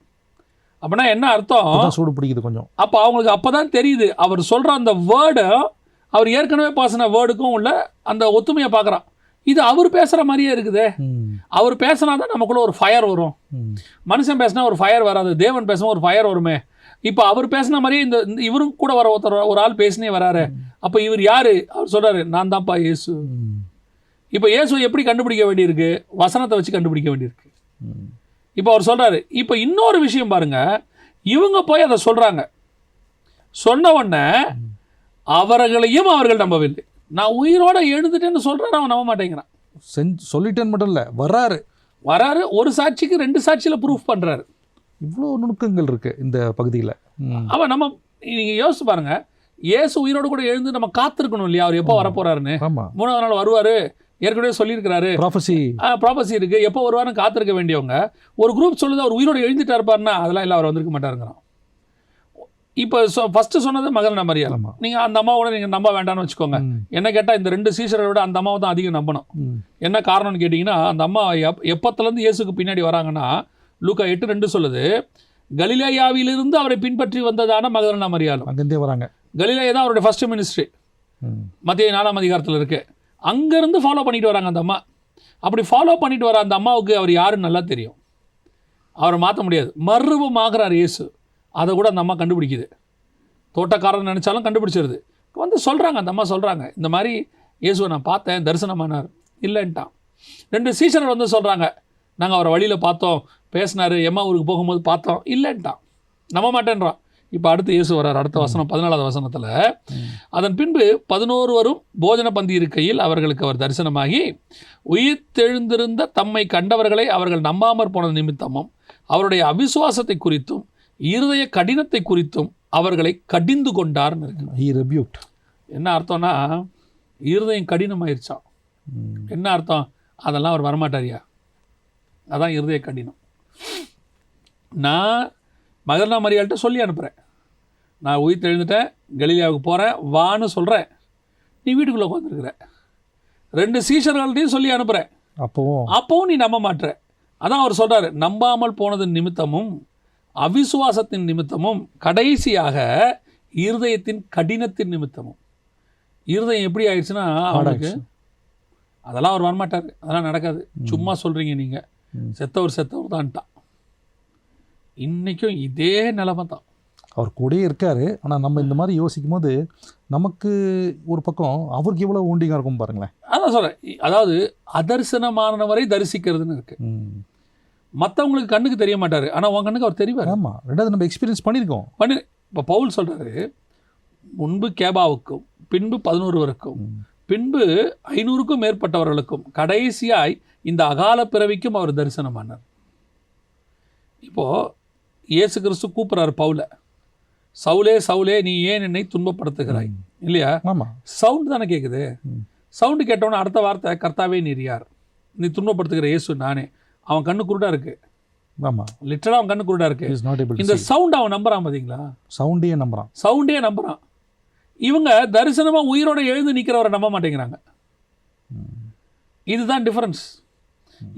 அப்படின்னா என்ன அர்த்தம்? சூடு பிடிக்குது கொஞ்சம். அப்போ அவங்களுக்கு அப்போ தான் தெரியுது, அவர் சொல்கிற அந்த வேர்டு அவர் ஏற்கனவே பேசின வேர்டுக்கும் உள்ள அந்த ஒத்துமையை பார்க்குறான். இது அவர் பேசுகிற மாதிரியே இருக்குதே. அவர் பேசினா தான் நமக்குள்ள ஒரு ஃபயர் வரும். மனுஷன் பேசினா ஒரு ஃபயர் வராது, தேவன் பேசினா ஒரு ஃபயர் வருமே. இப்போ அவர் பேசின மாதிரியே இந்த இவரும் கூட வர ஒரு ஆள் பேசினே வராரு. அப்போ இவர் யாரு? அவர் சொல்றாரு, நான் தான்ப்பா இயேசு. இப்போ இயேசு எப்படி கண்டுபிடிக்க வேண்டியிருக்கு? வசனத்தை வச்சு கண்டுபிடிக்க வேண்டியிருக்கு. இப்போ அவர் சொல்றாரு. இப்போ இன்னொரு விஷயம் பாருங்க, இவங்க போய் அதை சொல்றாங்க. சொன்ன உடனே அவர்களையும் அவர்கள் நம்பவில்லை. நான் உயிரோட எழுந்துட்டேன்னு சொல்றாரு, அவன் நம்ப மாட்டேங்கிறான். சொல்லிட்டேன்னு மட்டும் இல்லை, வராரு. ஒரு சாட்சிக்கு 2 சாட்சியில் ப்ரூஃப் பண்றாரு. இவ்வளோ நுணுக்கங்கள் இருக்கு இந்த பகுதியில். அவன் நம்ம நீங்க யோசிச்சு பாருங்க, இயேசு உயிரோடு கூட எழுந்து நம்ம காத்திருக்கணும் இல்லையா? அவர் எப்போ வரப்போறாருன்னு. 3ஆவது நாள் வருவாரு, ஏற்கனவே சொல்லியிருக்கிறாரு. ப்ராபசி இருக்கு, எப்போ வருவாருன்னு காத்திருக்க வேண்டியவங்க. ஒரு குரூப் சொல்லுது அவர் உயிரோடு எழுந்துட்டா இருப்பாருன்னா, அதெல்லாம் இல்லை, அவர் வந்திருக்க மாட்டாருங்கிறான். இப்போ ஃபர்ஸ்ட் சொன்னது மகதலேனா மரியாள். நீங்கள் அந்த அம்மாவோட நீங்கள் நம்ப வேண்டாம்னு வச்சுக்கோங்க. என்ன கேட்டால் இந்த 2 சீஷரை விட அந்த அம்மாவை தான் அதிகம் நம்பணும். என்ன காரணம்னு கேட்டிங்கன்னா, அந்த அம்மா எப்பத்துலேருந்து இயேசுக்கு பின்னாடி வராங்கன்னா, லூக்கா 8:2 சொல்லுது, கலிலேயாவிலிருந்து அவரை பின்பற்றி வந்ததான மகதலேனா மரியாள். அங்கேருந்தே வராங்க. கலிலேயா தான் அவருடைய ஃபர்ஸ்ட் மினிஸ்ட்ரி. மத்திய 4ஆம் அதிகாரத்தில் இருக்கு. அங்கேருந்து ஃபாலோ பண்ணிட்டு வராங்க அந்த அம்மா. அப்படி ஃபாலோ பண்ணிட்டு வர அந்த அம்மாவுக்கு அவர் யாருன்னு நல்லா தெரியும். அவரை மாற்ற முடியாது. மறுரூபமாகிறார் இயேசு. அதை கூட அந்த அம்மா கண்டுபிடிக்குது. தோட்டக்காரன் நினச்சாலும் கண்டுபிடிச்சிருது. சொல்கிறாங்க, அந்த அம்மா சொல்கிறாங்க, இந்த மாதிரி இயேசுவை நான் பார்த்தேன், தரிசனமானார். இல்லைன்ட்டான். 2 சீஷர்கள் சொல்கிறாங்க, நாங்கள் அவரை வழியில் பார்த்தோம், பேசினார், எம்மா ஊருக்கு போகும்போது பார்த்தோம், இல்லைன்ட்டான், நம்ப மாட்டேன்றான். இப்போ அடுத்து இயேசு வர்றார், அடுத்த வசனம் 14வது வசனத்தில், அதன் பின்பு 11 போஜன பந்தி இருக்கையில் அவர்களுக்கு அவர் தரிசனமாகி உயிர்த்தெழுந்திருந்த தம்மை கண்டவர்களை அவர்கள் நம்பாமற் போன நிமித்தமும் அவருடைய அவிசுவாசத்தை குறித்தும் இருதய கடினத்தை குறித்தும் அவர்களை கடிந்து கொண்டார்னு இருக்கு. என்ன அர்த்தம்னா, இருதயம் கடினமாயிருச்சான். என்ன அர்த்தம்? அதெல்லாம் அவர் வரமாட்டாரியா, அதான் இருதய கடினம். நான் மகர்னா மரியாள்கிட்ட சொல்லி அனுப்புகிறேன், நான் உயிர் தெழுந்துட்டேன், கலிலியாவுக்கு போகிறேன் வான்னு சொல்கிறேன், நீ வீட்டுக்குள்ளே உட்காந்துருக்குற. 2 சீஷர்கள்ட்டையும் சொல்லி அனுப்புகிறேன், அப்போவும் நீ நம்ப மாட்டுற. அதான் அவர் சொல்கிறார், நம்பாமல் போனதன் நிமித்தமும் அவிசுவாசத்தின் நிமித்தமும் கடைசியாக இருதயத்தின் கடினத்தின் நிமித்தமும். இருதயம் எப்படி ஆயிடுச்சுன்னா அவனுக்கு, அதெல்லாம் அவர் வரமாட்டார், அதெல்லாம் நடக்காது, சும்மா சொல்கிறீங்க நீங்கள், செத்தவர் தான்ட்டான். இன்றைக்கும் இதே நிலைமை தான். அவர் கூடயே இருக்கார். ஆனால் நம்ம இந்த மாதிரி யோசிக்கும் போது நமக்கு ஒரு பக்கம் அவருக்கு எவ்வளோ ஊண்டிங்காக இருக்கும் பாருங்களேன். அதான் சொல்கிறேன், அதாவது அதர்சனமானவரை தரிசிக்கிறதுன்னு இருக்குது. மற்றவங்களுக்கு கண்ணுக்கு தெரிய மாட்டார், ஆனால் உன் கண்ணுக்கு அவர் தெரிவார். ஆமாம், ரெண்டாவது நம்ம எக்ஸ்பீரியன்ஸ் பண்ணியிருக்கோம். இப்போ பவுல் சொல்கிறாரு, முன்பு கேபாவுக்கும் பின்பு 11 பின்பு 500க்கும் மேற்பட்டவர்களுக்கும் கடைசியாய் இந்த அகால பிறவிக்கும் அவர் தரிசனமானார். இப்போது இயேசு கிறிஸ்து கூப்பிட்றாரு பவுலை, சவுலே சவுலே நீ ஏன் என்னை துன்பப்படுத்துகிறாய், இல்லையா? சவுண்டு தானே கேட்குது. சவுண்டு கேட்டவொன்னே அடுத்த வார்த்தை, கர்த்தாவே நீர் யார், நீ துன்பப்படுத்துகிற இயேசு நானே. அவன் கண்ணு குருடா இருக்கு. ஆமாம், லிட்டரலாக அவன் கண்ணு குருடா இருக்கு. இந்த சவுண்ட் அவன் நம்புறான், பார்த்தீங்களா? சவுண்டே நம்புறான். இவங்க தரிசனமாக உயிரோட எழுந்து நிற்கிறவரை நம்ப மாட்டேங்கிறாங்க. இதுதான் டிஃபரன்ஸ்.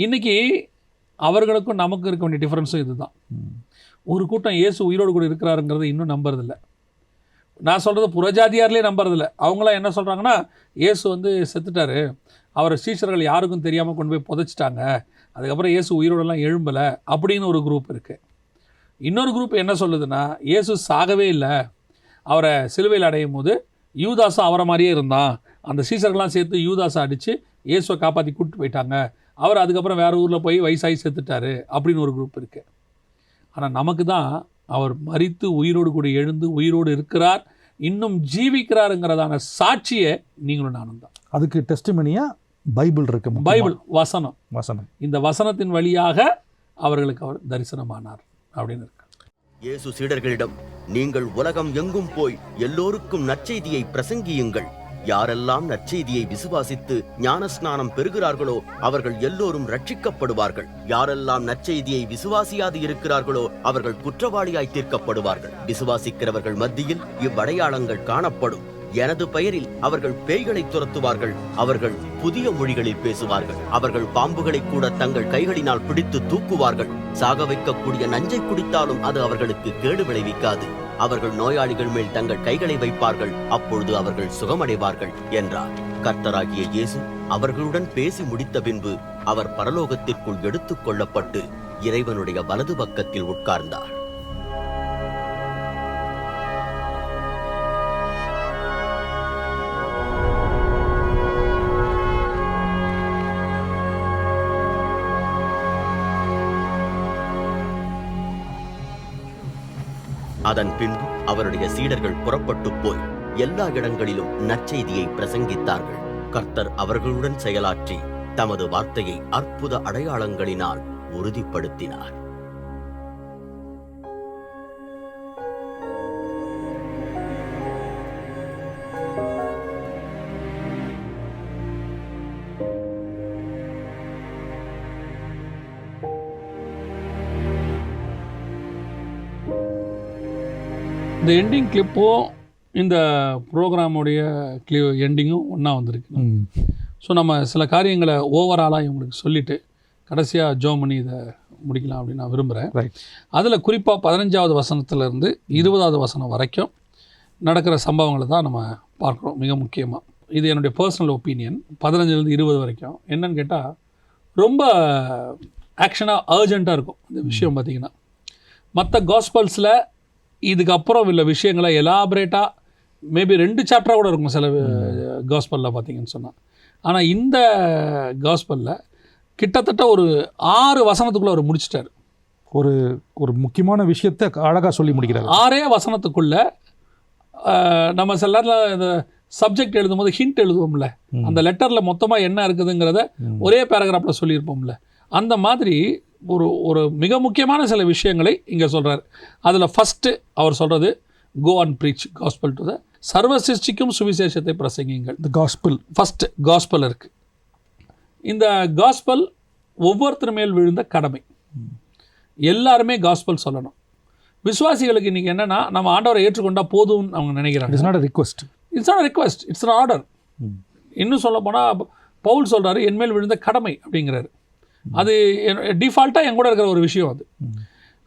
இன்னைக்கு அவர்களுக்கும் நமக்கு இருக்க வேண்டிய டிஃபரன்ஸும் இதுதான். ஒரு கூட்டம் இயேசு உயிரோடு கூட இருக்கிறாருங்கிறத இன்னும் நம்புறதில்ல. நான் சொல்கிறது புறஜாதியார்லேயே நம்புறதில்ல. அவங்களாம் என்ன சொல்கிறாங்கன்னா, இயேசு செத்துட்டாரு, அவரை சீஷர்கள் யாருக்கும் தெரியாமல் கொண்டு போய் புதைச்சிட்டாங்க, அதுக்கப்புறம் இயேசு உயிரோடெல்லாம் எழும்பலை அப்படின்னு ஒரு குரூப் இருக்குது. இன்னொரு குரூப் என்ன சொல்லுதுன்னா, இயேசு சாகவே இல்லை, அவரை சிலுவையில் அடையும் போது யூதாஸும் அவரை மாதிரியே இருந்தான், அந்த சீஷர்கள்லாம் சேர்த்து யூதாஸை அடித்து இயேசுவை காப்பாற்றி கூப்பிட்டு போயிட்டாங்க, அவர் அதுக்கப்புறம் வேறு ஊரில் போய் வயசாகி செத்துட்டாரு அப்படின்னு ஒரு குரூப் இருக்குது. ஆனால் நமக்கு தான் அவர் மரித்து உயிரோடு கூட எழுந்து உயிரோடு இருக்கிறார், இன்னும் ஜீவிக்கிறாருங்கிறதான சாட்சியை நீங்களும் நானும் தான். அதுக்கு டெஸ்டிமனியாக பைபிள் இருக்கு, பைபிள் வசனம். இந்த வசனத்தின் வழியாக அவர்களுக்கு அவர் தரிசனமானார் அப்படின்னு இருக்கு. இயேசு சீடர்களிடம், நீங்கள் உலகம் எங்கும் போய் எல்லோருக்கும் நற்செய்தியை பிரசங்கியுங்கள். யாரெல்லாம் நற்செய்தியை விசுவாசித்து ஞானஸ்நானம் பெறுகிறார்களோ அவர்கள் எல்லோரும் ரட்சிக்கப்படுவார்கள். யாரெல்லாம் நற்செய்தியை விசுவாசியாது இருக்கிறார்களோ அவர்கள் குற்றவாளியாய் தீர்க்கப்படுவார்கள். விசுவாசிக்கிறவர்கள் மத்தியில் இவ்வடையாளங்கள் காணப்படும். எனது பெயரில் அவர்கள் பேய்களை துரத்துவார்கள், அவர்கள் புதிய மொழிகளில் பேசுவார்கள், அவர்கள் பாம்புகளை கூட தங்கள் கைகளினால் பிடித்து தூக்குவார்கள், சாக வைக்கக்கூடிய நஞ்சை குடித்தாலும் அது அவர்களுக்கு கேடு விளைவிக்காது, அவர்கள் நோயாளிகள் மேல் தங்கள் கைகளை வைப்பார்கள், அப்பொழுது அவர்கள் சுகமடைவார்கள் என்றார். கர்த்தராகிய இயேசு அவர்களுடன் பேசி முடித்த பின்பு அவர் பரலோகத்திற்குள் எடுத்துக் கொள்ளப்பட்டு இறைவனுடைய வலது பக்கத்தில் உட்கார்ந்தார். அதன் பின்பு அவருடைய சீடர்கள் புறப்பட்டு போய் எல்லா இடங்களிலும் நற்செய்தியை பிரசங்கித்தார்கள். கர்த்தர் அவர்களுடன் செயலாற்றி தமது வார்த்தையை அற்புத அடையாளங்களினால் உறுதிப்படுத்தினார். இந்த எண்டிங் கிளிப்பும் இந்த ப்ரோக்ராமுடைய எண்டிங்கும் ஒன்றா வந்திருக்கு. ஸோ நம்ம சில காரியங்களை ஓவராலாக இவங்களுக்கு சொல்லிவிட்டு கடைசியாக ஜோம் பண்ணி இதை முடிக்கலாம் அப்படின்னு நான் விரும்புகிறேன். அதில் குறிப்பாக 15வது வசனத்துலேருந்து 20வது வசனம் வரைக்கும் நடக்கிற சம்பவங்களை தான் நம்ம பார்க்குறோம். மிக முக்கியமாக இது என்னுடைய பர்சனல் ஒப்பீனியன். 15லேருந்து 20 வரைக்கும் என்னன்னு கேட்டால் ரொம்ப ஆக்ஷனாக அர்ஜெண்ட்டாக இருக்கும் இந்த விஷயம். பார்த்திங்கன்னா மற்ற காஸ்பல்ஸில் இதுக்கப்புறம் உள்ள விஷயங்களை எலாபரேட்டாக மேபி 2 சாப்டராக கூட இருக்கும் சில காஸ்பலில் பார்த்தீங்கன்னு சொன்னால். ஆனால் இந்த காஸ்பலில் கிட்டத்தட்ட ஒரு 6 வசனத்துக்குள்ளே அவர் முடிச்சிட்டார். ஒரு ஒரு முக்கியமான விஷயத்தை அழகாக சொல்லி முடிக்கிறார். 6 வசனத்துக்குள்ள நம்ம சில நேரத்தில் இந்த சப்ஜெக்ட் எழுதும்போது ஹிண்ட் எழுதுவோம்ல, அந்த லெட்டரில் மொத்தமாக என்ன இருக்குதுங்கிறத ஒரே பேராகிராஃபில் சொல்லியிருப்போம்ல, அந்த மாதிரி ஒரு ஒரு மிக முக்கியமான சில விஷயங்களை இங்கே சொல்கிறார். அதில் ஃபஸ்ட்டு அவர் சொல்கிறது go and preach gospel to the சர்வ சிருஷ்டிக்கும் சுவிசேஷத்தை பிரசங்கிங்கள். த காஸ்பல் ஃபஸ்ட்டு காஸ்பல் இருக்குது. இந்த காஸ்பல் ஒவ்வொருத்தர் மேல் விழுந்த கடமை. எல்லாருமே காஸ்பல் சொல்லணும். விசுவாசிகளுக்கு இன்றைக்கி என்னென்னா, நம்ம ஆண்டவரை ஏற்றுக்கொண்டால் போதும்னு அவங்க நினைக்கிறாங்க. It's not a request. It's not request, it's an order. இன்னும் சொல்ல போனால் பவுல் சொல்கிறாரு என்மேல் விழுந்த கடமை அப்படிங்கிறாரு. அது டிஃபால்ட்டாக என் கூட இருக்கிற ஒரு விஷயம் அது.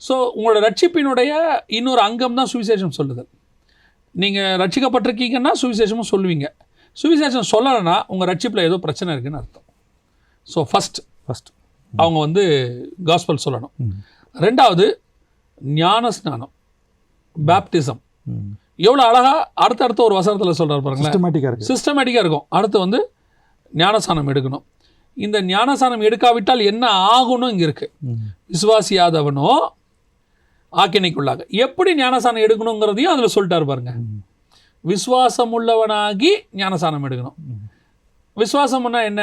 ஸோ உங்களோட ரட்சிப்பினுடைய இன்னொரு அங்கம் தான் சுவிசேஷம் சொல்லுதல். நீங்கள் ரட்சிக்கப்பட்டிருக்கீங்கன்னா சுவிசேஷமும் சொல்லுவீங்க. சுவிசேஷம் சொல்லலைன்னா உங்கள் ரட்சிப்பில் ஏதோ பிரச்சனை இருக்குதுன்னு அர்த்தம். ஸோ ஃபஸ்ட் அவங்க வந்து காஸ்பல் சொல்லணும். 2வது ஞான ஸ்நானம், பேப்டிசம். எவ்வளோ அழகாக அடுத்தடுத்த ஒரு வசனத்தில் சொல்கிறார் பாருங்களேன். சிஸ்டமேட்டிக்காக இருக்கும். அடுத்து வந்து ஞானஸ்நானம் எடுக்கணும். இந்த ஞானஸ்நானம் எடுக்காவிட்டால் என்ன ஆகும்னு இங்கே இருக்குது. விசுவாசியாதவனோ ஆக்கினைக்குள்ளாக. எப்படி ஞானஸ்நானம் எடுக்கணுங்கிறதையும் அதில் சொல்லிட்டார் பாருங்க. விசுவாசம் உள்ளவனாகி ஞானஸ்நானம் எடுக்கணும். விசுவாசம்னா என்ன?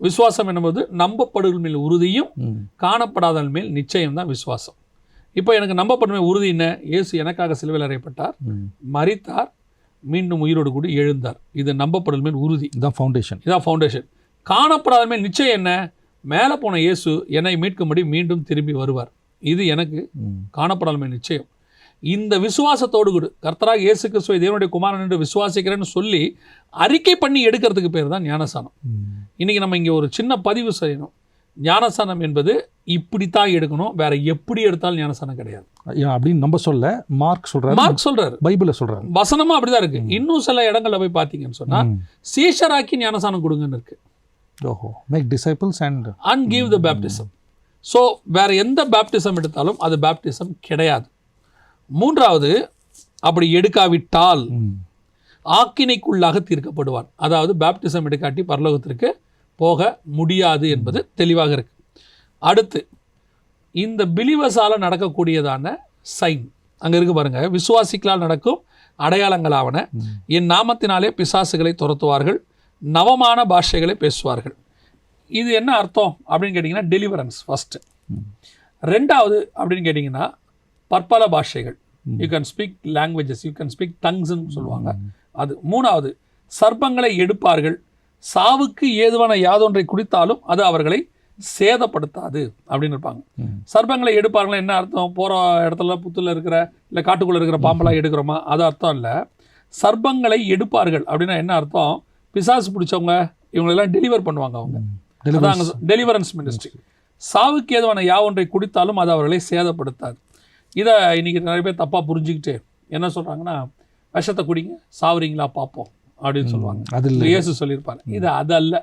விசுவாசம் என்பது நம்பப்படுதல் மேல் உறுதியும் காணப்படாதல் மேல் நிச்சயம் தான் விசுவாசம். இப்போ எனக்கு நம்பப்படுமே உறுதி என்ன? இயேசு எனக்காக சிலுவையில் அறையப்பட்டார், மரித்தார், மீண்டும் உயிரோடு கூடி எழுந்தார். இது நம்பப்படுதல் மேல் உறுதி. இதான் ஃபவுண்டேஷன். காணப்படாத மேல் நிச்சயம் என்ன? மேலே போன இயேசு என்னை மீட்கும்படி மீண்டும் திரும்பி வருவார். இது எனக்கு காணப்படாத மேல் நிச்சயம். இந்த விசுவாசத்தோடு கூட கர்த்தராக இயேசு கிறிஸ்துவை தேவனுடைய குமாரன் என்று விசுவாசிக்கிறேன்னு சொல்லி அறிக்கை பண்ணி எடுக்கிறதுக்கு பேர் தான் ஞானஸ்நானம். இன்றைக்கி நம்ம இங்கே ஒரு சின்ன பதிவு செய்யணும். ஞானஸ்நானம் என்பது இப்படித்தான் எடுக்கணும், வேற எப்படி எடுத்தாலும் ஞானஸ்நானம் கிடையாது அப்படின்னு நம்ம சொல்ல மார்க் சொல்றாரு, பைபிளில் சொல்றாரு, வசனமா அப்படிதான் இருக்கு. இன்னும் சில இடங்கள்ல போய் பார்த்தீங்கன்னு சொன்னா சீஷராக்கி ஞானஸ்நானம் கொடுங்கன்னு இருக்கு. Make disciples and give the baptism. So வேற எந்த பேப்டிசம் எடுத்தாலும் அது பேப்டிசம் கிடையாது. 3வது அப்படி எடுக்காவிட்டால் ஆக்கினைக்குள்ளாக தீர்க்கப்படுவான். அதாவது பேப்டிசம் எடுக்காட்டி பரலோகத்திற்கு போக முடியாது என்பது தெளிவாக இருக்கு. அடுத்து இந்த பிலிவர்ஸால நடக்கக்கூடியதான சைன் அங்கே இருக்கு பாருங்க. விசுவாசிகளால் நடக்கும் அடையாளங்களாவன என் நாமத்தினாலே பிசாசுகளை துரத்துவார்கள், நவமான பாஷைகளை பேசுவார்கள். இது என்ன அர்த்தம் அப்படின்னு கேட்டிங்கன்னா டெலிவரன்ஸ் ஃபஸ்ட்டு. 2வது அப்படின்னு கேட்டிங்கன்னா பற்பல பாஷைகள். You can speak languages, you can speak டங்ஸ்ன்னு சொல்லுவாங்க. அது 3வது சர்ப்பங்களை எடுப்பார்கள், சாவுக்கு ஏதுவான யாதொன்றை குடித்தாலும் அது அவர்களை சேதப்படுத்தாது அப்படின்னு இருப்பாங்க. சர்ப்பங்களை எடுப்பார்கள் என்ன அர்த்தம்? போகிற இடத்துல புத்துல இருக்கிற இல்லை காட்டுக்குள்ளே இருக்கிற பாம்பெல்லாம் எடுக்கிறோமா, அது அர்த்தம் இல்லை. சர்ப்பங்களை எடுப்பார்கள் அப்படின்னா என்ன அர்த்தம்? பிசாசு பிடிச்சவங்க இவங்களெல்லாம் டெலிவர் பண்ணுவாங்க. அவங்க அதான் டெலிவரன்ஸ் மினிஸ்ட்ரி. சாவுக்கு ஏதுவான யாவொன்றை குடித்தாலும் அது அவர்களை சேதப்படுத்தாது. இதை இன்றைக்கி நிறைய பேர் தப்பாக புரிஞ்சுக்கிட்டு என்ன சொல்கிறாங்கன்னா, விஷத்தை குடிங்க சாவுறீங்களா பார்ப்போம் அப்படின்னு சொல்லுவாங்க. அது இயேசு சொல்லியிருப்பாரு. இது அதல்ல.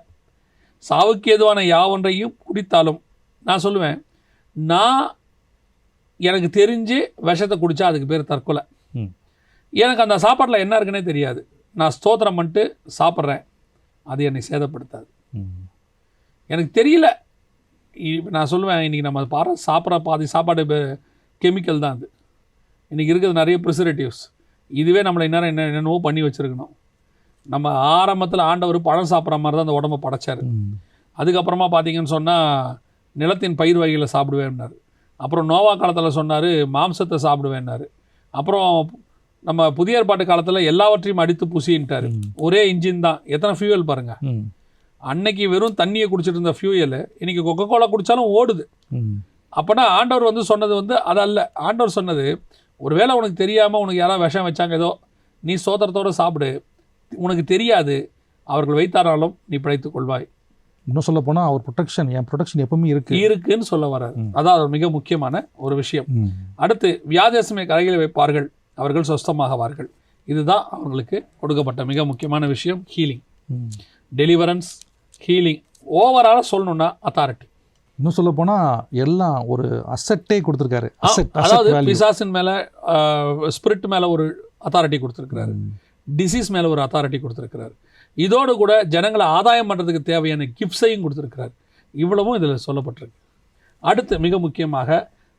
சாவுக்கு ஏதுவான யாவொன்றையும் குடித்தாலும் நான் சொல்லுவேன், நான் எனக்கு தெரிஞ்சு விஷத்தை குடித்தா அதுக்கு பேர் தற்கொலை. எனக்கு அந்த சாப்பாட்டில் என்ன இருக்குன்னே தெரியாது, நான் ஸ்தோத்திரம் பண்ணிட்டு சாப்பிட்றேன், அது என்னை சேதப்படுத்தாது. எனக்கு தெரியல. நான் சொல்லுவேன், இன்றைக்கி நம்ம சாப்பிட்ற பாதி சாப்பாடு கெமிக்கல் தான். அது இன்றைக்கி இருக்கிறது நிறைய ப்ரிசர்வேட்டிவ்ஸ். இதுவே நம்மளை இன்னும் என்னென்னவோ பண்ணி வச்சுருக்கணும். நம்ம ஆரம்பத்தில் ஆண்டவர் பழம் சாப்பிட்ற மாதிரி தான் அந்த உடம்பை படைச்சார். அதுக்கப்புறமா பார்த்தீங்கன்னு சொன்னால் நிலத்தின் பயிர் வகைகளை சாப்பிடுவேன்னாரு. அப்புறம் நோவா காலத்தில் சொன்னார் மாம்சத்தை சாப்பிடுவேன்னாரு. அப்புறம் நம்ம புதிய ஏற்பாட்டு காலத்தில் எல்லாவற்றையும் அடித்து புசின்ட்டார். ஒரே இன்ஜின் தான். எத்தனை ஃபியூயல் பாருங்கள். அன்னைக்கு வெறும் தண்ணியை குடிச்சிட்டு இருந்த ஃபியூயல் இன்றைக்கி கொக்கோ கோலா குடித்தாலும் ஓடுது. அப்போனா ஆண்டவர் வந்து சொன்னது அதல்ல. ஆண்டவர் சொன்னது, ஒருவேளை உனக்கு தெரியாமல் உனக்கு யாராவது விஷம் வச்சாங்க ஏதோ, நீ சோத்திரத்தோடு சாப்பிடு, உனக்கு தெரியாது, அவர்கள் வைத்தாராலும் நீ பிழைத்துக் கொள்வாய். இன்னும் சொல்ல போனால் அவர் ப்ரொடெக்ஷன், என் ப்ரொடெக்ஷன் எப்பவுமே இருக்குன்னு சொல்ல வர்றாரு. அதான் மிக முக்கியமான ஒரு விஷயம். அடுத்து வியாதியசமே கரைகளை வைப்பார்கள், அவர்கள் சொஸ்தமாகவார்கள். இதுதான் அவர்களுக்கு கொடுக்கப்பட்ட மிக முக்கியமான விஷயம். Healing, deliverance, healing. ஓவராலாக சொல்லணும்னா அத்தாரிட்டி. இன்னும் சொல்ல போனால் எல்லாம் ஒரு அசெட்டே கொடுத்துருக்காரு. அதாவது பிசாசின் மேலே, ஸ்பிரிட் மேலே ஒரு அத்தாரிட்டி கொடுத்துருக்கிறாரு, டிசீஸ் மேலே ஒரு அத்தாரிட்டி கொடுத்துருக்கிறாரு. இதோடு கூட ஜனங்களை ஆதாயம் பண்ணுறதுக்கு தேவையான கிஃப்ட்ஸையும் கொடுத்துருக்கிறார். இவ்வளவும் இதில் சொல்லப்பட்டிருக்கு. அடுத்து மிக முக்கியமாக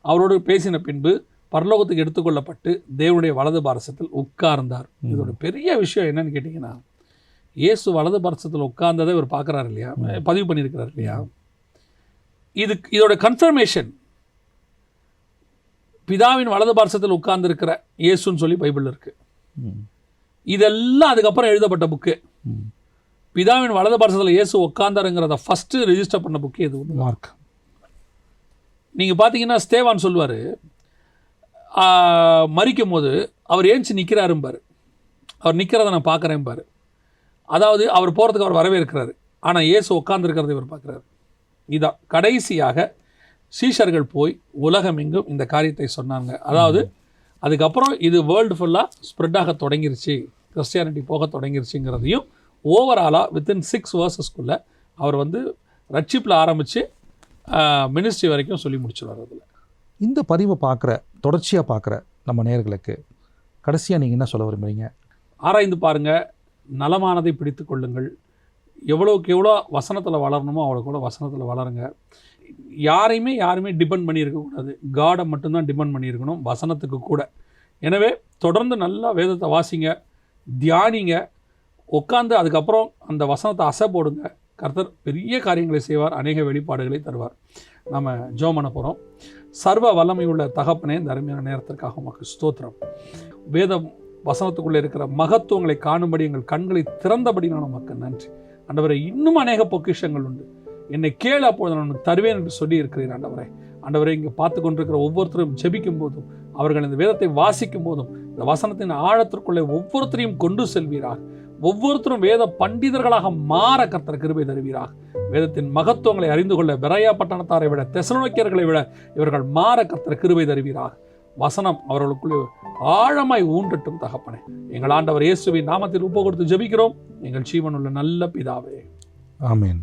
அவரோடு பேசின பின்பு பரலோகத்துக்கு எடுத்துக்கொள்ளப்பட்டு தேவனுடைய வலது பாரசத்தில் உட்கார்ந்தார். இதோட பெரிய விஷயம் என்னன்னு கேட்டிங்கன்னா, இயேசு வலது பாரசத்தில் உட்கார்ந்ததை இவர் பார்க்குறாரு இல்லையா, பதிவு பண்ணியிருக்கிறார் இல்லையா, இதோட கன்ஃபர்மேஷன் பிதாவின் வலது பாரசத்தில் உட்கார்ந்துருக்கிற இயேசுன்னு சொல்லி பைபிளில் இருக்கு. இதெல்லாம் அதுக்கப்புறம் எழுதப்பட்ட புக்கு. பிதாவின் வலது பாரசத்தில் இயேசு உட்கார்ந்தாருங்கிறத ஃபஸ்ட்டு ரெஜிஸ்டர் பண்ண புக்கு இது மார்க். நீங்கள் பார்த்தீங்கன்னா ஸ்தேவான் சொல்லுவார், மரிக்கும் போது அவர் ஏஞ்சி நிற்கிறாரும்பார், அவர் நிற்கிறத நான் பார்க்குறேன்பார். அதாவது அவர் போகிறதுக்கு அவர் வரவே இருக்கிறாரு, ஆனால் இயேசு உட்கார்ந்துருக்கிறத இவர் பார்க்குறாரு. இதான் கடைசியாக சீஷர்கள் போய் உலகமெங்கும் இந்த காரியத்தை சொன்னாங்க. அதாவது அதுக்கப்புறம் இது வேர்ல்டு ஃபுல்லாக ஸ்ப்ரெட்டாக தொடங்கிருச்சு, கிறிஸ்டியானிட்டி போக தொடங்கிருச்சுங்கிறதையும் ஓவராலாக வித்தின் 6 verses அவர் வந்து ரட்சிப்பில் ஆரம்பித்து மினிஸ்ட்ரி வரைக்கும் சொல்லி முடிச்சுடுவார். அதில் இந்த பதிவை பார்க்குற, தொடர்ச்சியாக பார்க்குற நம்ம நேயர்களுக்கு கடைசியாக நீங்கள் என்ன சொல்ல விரும்புகிறீங்க? ஆராய்ந்து பாருங்கள், நலமானதை பிடித்து கொள்ளுங்கள். எவ்வளோக்கு எவ்வளோ வசனத்தில் வளரணுமோ அவ்வளோக்கு எவ்வளோ வசனத்தில் வளருங்க. யாருமே டிபெண்ட் பண்ணியிருக்கக்கூடாது, காடை மட்டும்தான் டிபெண்ட் பண்ணியிருக்கணும், வசனத்துக்கு கூட. எனவே தொடர்ந்து நல்லா வேதத்தை வாசிங்க, தியானிங்க, உட்காந்து அதுக்கப்புறம் அந்த வசனத்தை அசை போடுங்க. கர்த்தர் பெரிய காரியங்களை செய்வார், அநேக வெளிப்பாடுகளை தருவார். நம்ம ஜெபம் பண்ண போகிறோம். சர்வ வல்லமை உள்ள தகப்பனே, இந்த அருமையான நேரத்திற்காக உமக்கு ஸ்தோத்திரம். வேதம் வசனத்துக்குள்ளே இருக்கிற மகத்துவங்களை காணும்படி எங்கள் கண்களை திறந்தபடி நான் உமக்கு நன்றி. ஆண்டவரே, இன்னும் அநேக பொக்கிஷங்கள் உண்டு, என்னை கேளு, அப்பொழுது நான் தருவேன் என்று சொல்லி இருக்கிறேன். ஆண்டவரே, இங்கே பார்த்து கொண்டிருக்கிற ஒவ்வொருத்தரும் ஜெபிக்கும் போதும், அவர்கள் இந்த வேதத்தை வாசிக்கும் போதும், இந்த வசனத்தின் ஆழத்திற்குள்ளே ஒவ்வொருத்தரையும் கொண்டு செல்வீராக. ஒவ்வொருத்தரும் வேத பண்டிதர்களாக மாற கர்த்தர் கிருபை தருவீராக. வேதத்தின் மகத்துவங்களை அறிந்து கொள்ள பெராயா பட்டணத்தாரை விட, தெசலோனிக்கர்களை விட இவர்கள் மாற கர்த்தர் கிருபை தருவீராக. வசனம் அவர்களுக்குள்ளே ஆழமாய் ஊன்றட்டும் தகப்பனே. எங்கள் ஆண்டவர் இயேசுவின் நாமத்தில் ஒப்பு கொடுத்து ஜெபிக்கிறோம், எங்கள் ஜீவனுள்ள நல்ல பிதாவே. ஆமென்.